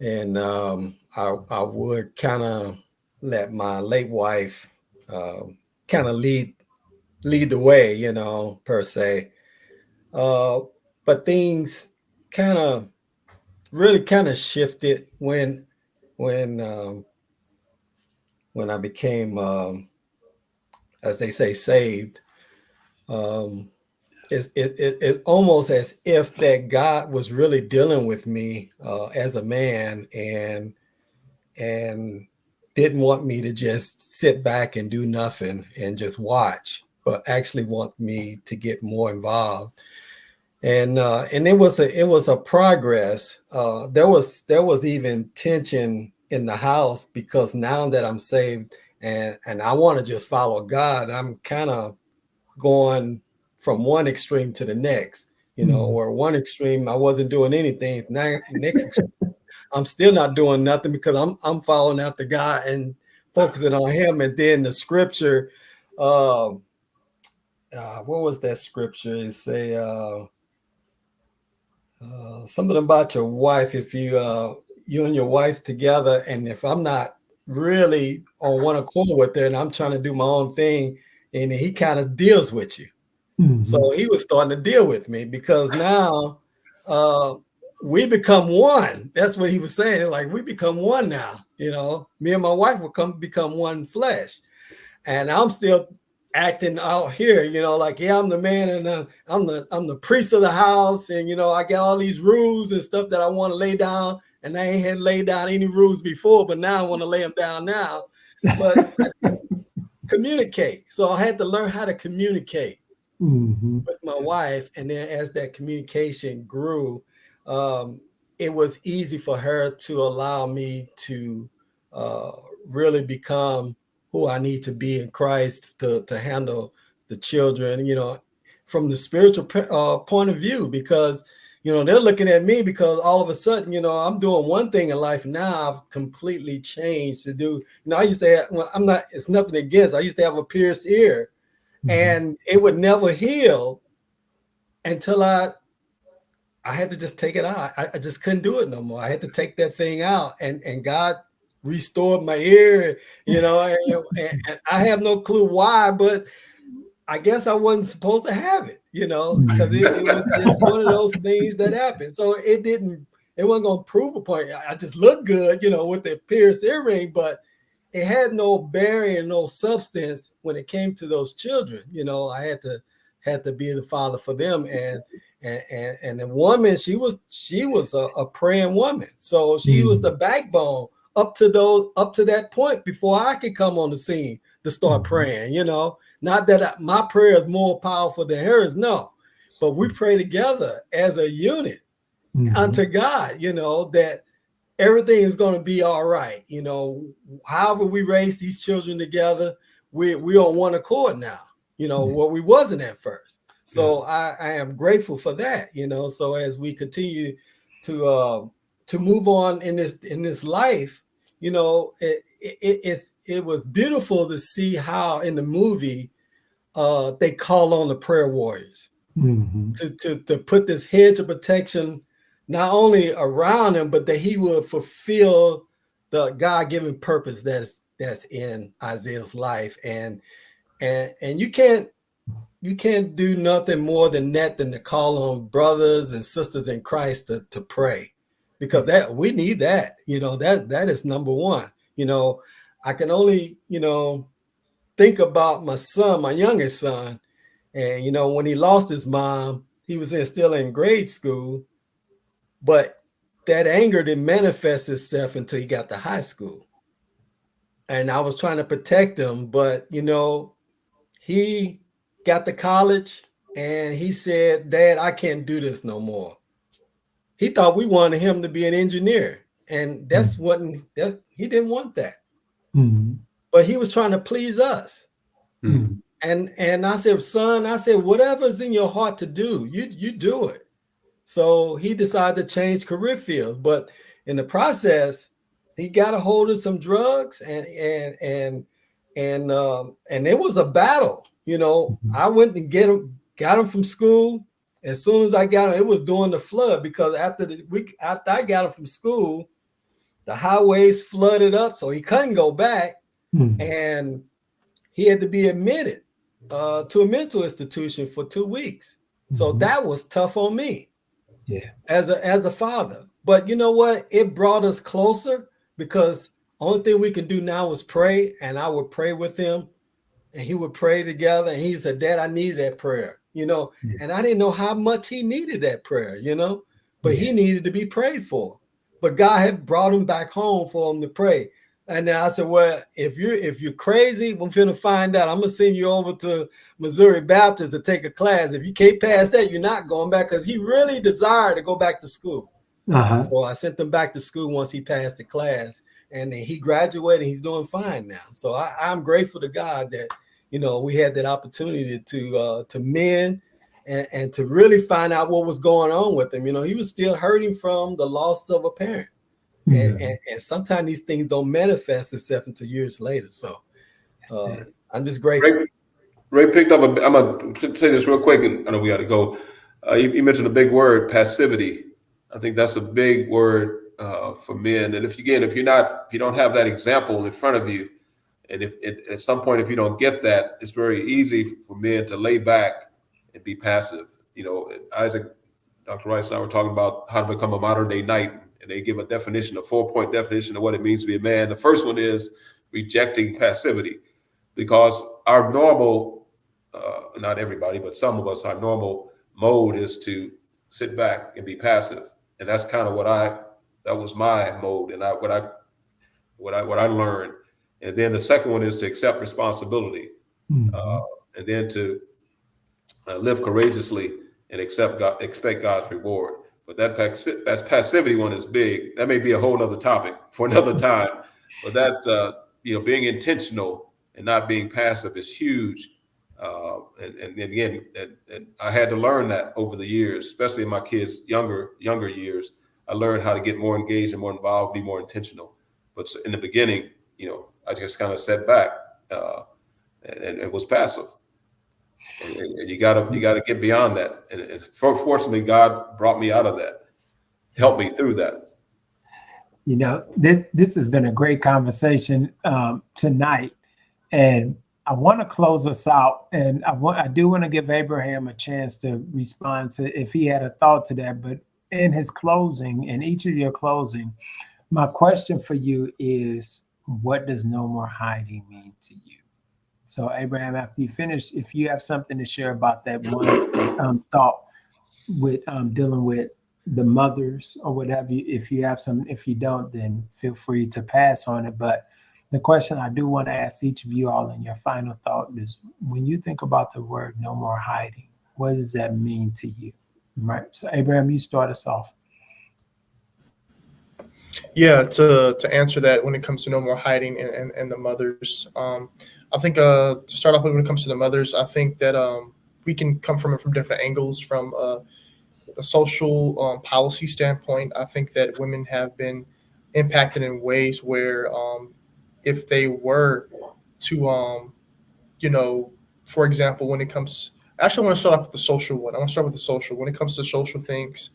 and I would kind of let my late wife kind of lead the way, per se. But things kind of really kind of shifted when I became, as they say, saved. It's almost as if that God was really dealing with me as a man, and didn't want me to just sit back and do nothing and just watch, but actually want me to get more involved. And it was a progress. There was even tension in the house, because now that I'm saved and I want to just follow God, I'm kind of going from one extreme to the next, or one extreme I wasn't doing anything. Now next extreme, I'm still not doing nothing because I'm following after God and focusing on Him. And then the scripture, what was that scripture? It say something about your wife. If you and your wife together, and if I'm not really on one accord with her, and I'm trying to do my own thing, and He kind of deals with you. Mhm. So He was starting to deal with me because now we become one. That's what He was saying. Like, we become one now. Me and my wife will become one flesh. And I'm still acting out here, like, yeah, I'm the man, and I'm the priest of the house, and I got all these rules and stuff that I want to lay down, and I ain't had laid down any rules before, but now I want to lay them down now. But I didn't communicate, so I had to learn how to communicate with my wife, and then as that communication grew, it was easy for her to allow me to really become who I need to be in Christ to handle the children, from the spiritual point of view, because, they're looking at me because all of a sudden, I'm doing one thing in life. Now I've completely changed to do, I used to have, well, it's nothing against, I used to have a pierced ear and it would never heal until I had to just take it out. I just couldn't do it no more. I had to take that thing out, and God restored my ear, and I have no clue why, but I guess I wasn't supposed to have it, because it was just one of those things that happened. So it wasn't going to prove a point. I just looked good, with the pierced earring, but it had no bearing, no substance when it came to those children. I had to be the father for them, and the woman, she was a praying woman, so she was the backbone up to that point before I could come on the scene to start praying. Not that my prayer is more powerful than hers, no, but we pray together as a unit unto God, that everything is going to be all right. However we raise these children together, we're on one accord now, what we wasn't at first. So I am grateful for that, so as we continue to move on in this life, it was beautiful to see how in the movie they call on the prayer warriors to put this hedge of protection not only around him, but that he will fulfill the God-given purpose that's in Isaiah's life. And you can't do nothing more than that, than to call on brothers and sisters in Christ to pray, because that we need that, that is number one. I can only, think about my son, my youngest son. And, when he lost his mom, he was still in grade school, but that anger didn't manifest itself until he got to high school. And I was trying to protect him, but, he got to college and he said, "Dad, I can't do this no more." He thought we wanted him to be an engineer, and he didn't want that. But he was trying to please us. And I said, "Son," "whatever's in your heart to do, you do it." So he decided to change career fields, but in the process, he got a hold of some drugs, and it was a battle. I went and got him from school. As soon as I got him, it was during the flood, because after I got him from school, the highways flooded up, so he couldn't go back, and he had to be admitted to a mental institution for 2 weeks. So that was tough on me. Yeah. As a father. But you know what? It brought us closer, because only thing we can do now is pray. And I would pray with him, and he would pray together. And he said, "Dad, I needed that prayer," and I didn't know how much he needed that prayer, but he needed to be prayed for. But God had brought him back home for him to pray. And then I said, "Well, if you're crazy, we're going to find out. I'm going to send you over to Missouri Baptist to take a class. If you can't pass that, you're not going back," because he really desired to go back to school. So I sent him back to school once he passed the class, and then he graduated. He's doing fine now. So I'm grateful to God that, we had that opportunity to mend and to really find out what was going on with him. He was still hurting from the loss of a parent. And sometimes these things don't manifest itself until years later. So I'm just grateful. Ray picked up I'm gonna say this real quick, and I know we got to go. You mentioned a big word, passivity. I think that's a big word for men. And if you don't have that example in front of you, and if at some point if you don't get that, it's very easy for men to lay back and be passive. Dr. Rice and I were talking about how to become a modern day knight, and they give a 4-point definition of what it means to be a man. The first one is rejecting passivity, because our normal, not everybody, but some of us, our normal mode is to sit back and be passive, and that's kind of that was my mode, and what I learned. And then the second one is to accept responsibility, and then to live courageously and expect God's reward. But that passivity one is big. That may be a whole other topic for another time. But that being intentional and not being passive is huge. And again, and I had to learn that over the years, especially in my kids' younger years. I learned how to get more engaged and more involved, be more intentional. But in the beginning, I just kind of sat back and was passive. And you gotta get beyond that. And fortunately, God brought me out of that, helped me through that. This has been a great conversation tonight, and I want to close us out. And I do want to give Abraham a chance to respond to if he had a thought to that. But in his closing, in each of your closing, my question for you is, what does no more hiding mean to you? So, Abraham, after you finish, if you have something to share about that one thought with dealing with the mothers or whatever, if you have some, if you don't, then feel free to pass on it. But the question I do want to ask each of you all in your final thought is, when you think about the word no more hiding, what does that mean to you? Right. So, Abraham, you start us off. Yeah, to answer that, when it comes to no more hiding and the mothers, I think to start off with, when it comes to the mothers, I think that we can come from it from different angles. From a social policy standpoint, I think that women have been impacted in ways where if they were to, for example, when it comes, actually, I want to start off with the social one. I want to start with the social. When it comes to social things,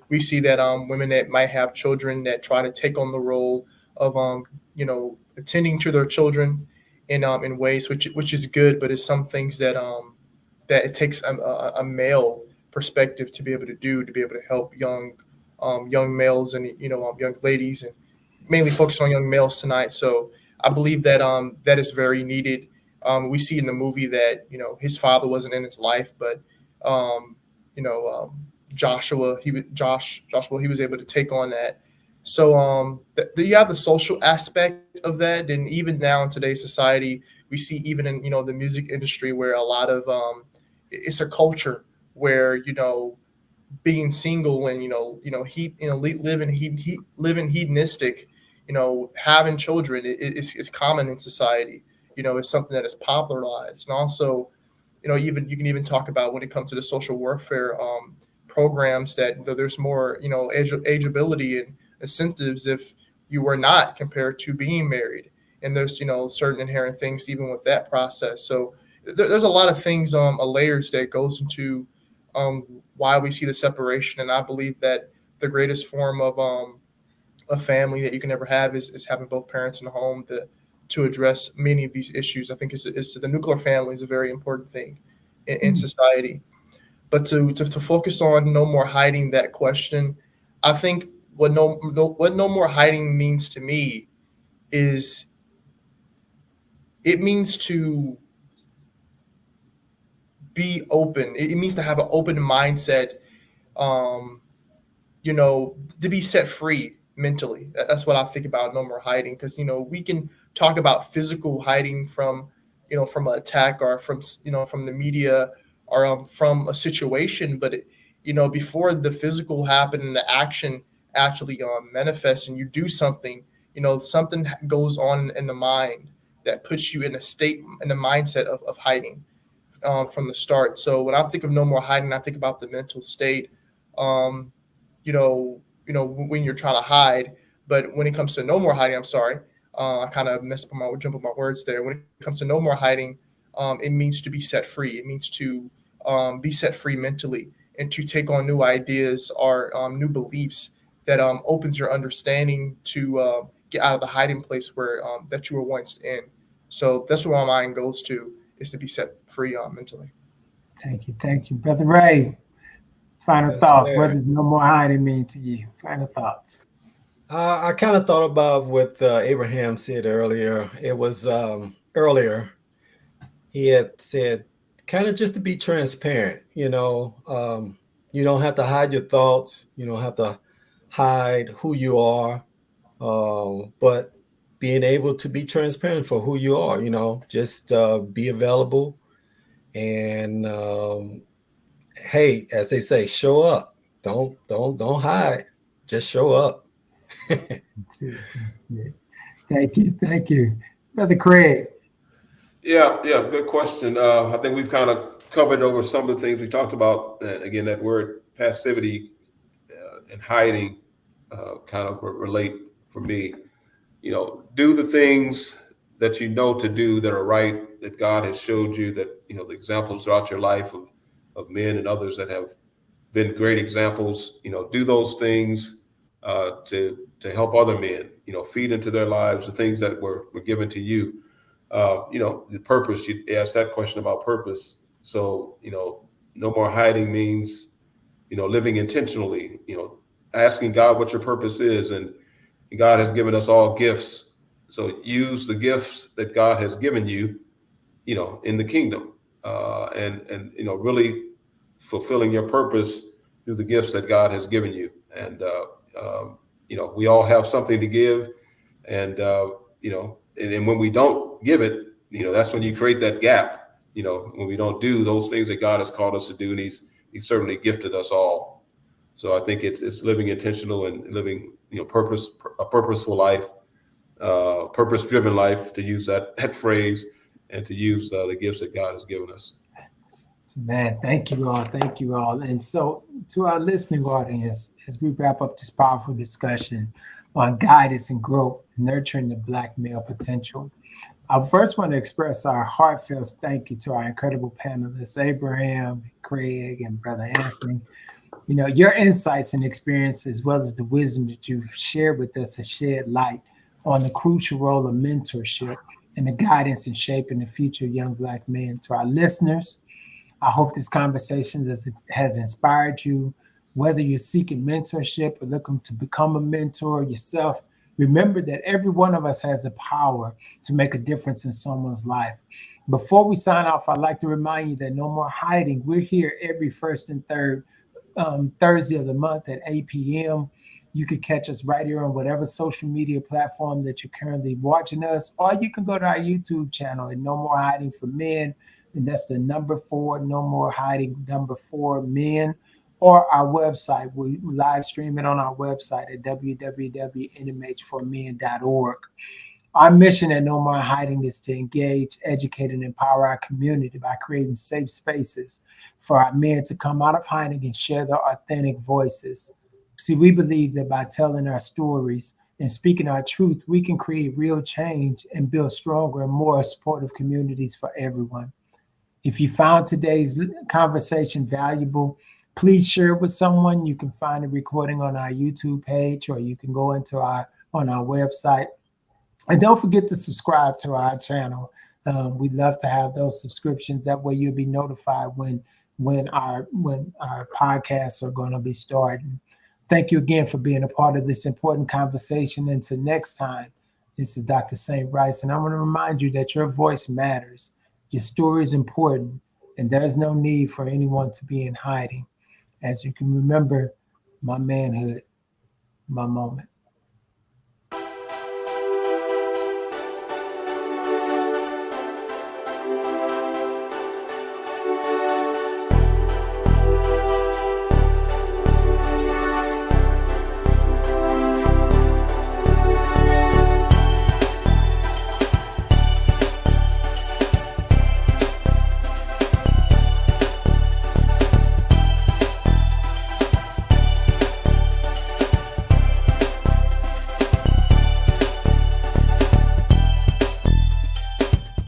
we see that women that might have children that try to take on the role of, attending to their children in ways which is good, but it's some things that it takes a male perspective to be able to help young males and young ladies, and mainly focus on young males tonight. So I believe that that is very needed. We see in the movie that his father wasn't in his life, but Joshua, he was able to take on that. So you have the social aspect of that, and even now in today's society, we see even in the music industry where a lot of it's a culture where being single and living hedonistic, having children is common in society. It's something that is popularized, and also even you can even talk about when it comes to the social warfare programs that there's more ageability and incentives if you were not, compared to being married, and there's certain inherent things even with that process. So there's a lot of things, layers that goes into why we see the separation. And I believe that the greatest form of a family that you can ever have is having both parents in the home to address many of these issues. I think is the nuclear family is a very important thing in society. But to focus on no more hiding, that question, I think what no more hiding means to me is it means to be open. It means to have an open mindset, to be set free mentally. That's what I think about no more hiding, because we can talk about physical hiding from from an attack, or from from the media, or from a situation, but before the physical happened and the action actually manifests and you do something, something goes on in the mind that puts you in the mindset of hiding from the start. So when I think of no more hiding, I think about the mental state. When you're trying to hide, But when it comes to no more hiding, I'm sorry, I kind of jump up my words there. When it comes to no more hiding, it means to be set free. It means to be set free mentally and to take on new ideas or new beliefs that opens your understanding to get out of the hiding place where that you were once in. So that's where my mind goes to, is to be set free mentally. Thank you, Brother Ray. Final Yes, thoughts. sir. What does no more hiding mean to you? Final thoughts. I kind of thought about what Abraham said earlier. It was earlier. He had said, kind of just to be transparent. You don't have to hide your thoughts. You don't have to hide who you are. But being able to be transparent for who you are. Just be available, and hey, as they say, show up. Don't hide. Just show up. That's it. Thank you, Brother Craig. Yeah, good question. I think we've kind of covered over some of the things we talked about. Again, that word passivity and hiding kind of relate for me. Do the things that you know to do that are right, that God has showed you, that, the examples throughout your life of men and others that have been great examples. Do those things to help other men, feed into their lives the things that were given to you. The purpose, you asked that question about purpose. So, no more hiding means, living intentionally, asking God what your purpose is. And God has given us all gifts. So use the gifts that God has given you, in the kingdom, and really fulfilling your purpose through the gifts that God has given you. And, we all have something to give. And, and when we don't give it, that's when you create that gap, when we don't do those things that God has called us to do. And he's certainly gifted us all. So I think it's living intentional and living, a purposeful life, purpose-driven life, to use that phrase, and to use the gifts that God has given us. Man, thank you all. And so, to our listening audience, as we wrap up this powerful discussion on guidance and growth, nurturing the Black male potential, I first want to express our heartfelt thank you to our incredible panelists, Abraham, Craig, and Brother Anthony. Your insights and experience, as well as the wisdom that you've shared with us, has shed light on the crucial role of mentorship and the guidance in shaping the future of young Black men. To our listeners, I hope this conversation has inspired you. Whether you're seeking mentorship or looking to become a mentor yourself, remember that every one of us has the power to make a difference in someone's life. Before we sign off, I'd like to remind you that no more hiding. We're here every first and third Thursday of the month at 8 p.m. You can catch us right here on whatever social media platform that you're currently watching us, or you can go to our YouTube channel at No More Hiding for Men. And that's the number 4, No More Hiding, number 4 Men, or our website. We live stream it on our website at www.nmh4men.org. Our mission at No More Hiding is to engage, educate, and empower our community by creating safe spaces for our men to come out of hiding and share their authentic voices. See, we believe that by telling our stories and speaking our truth, we can create real change and build stronger and more supportive communities for everyone. If you found today's conversation valuable, please share it with someone. You can find a recording on our YouTube page, or you can go on our website. And don't forget to subscribe to our channel. We'd love to have those subscriptions. That way you'll be notified when our podcasts are going to be starting. Thank you again for being a part of this important conversation. Until next time, this is Dr. St. Rice, and I want to remind you that your voice matters. Your story is important, and there's no need for anyone to be in hiding. As you can remember, my manhood, my moment.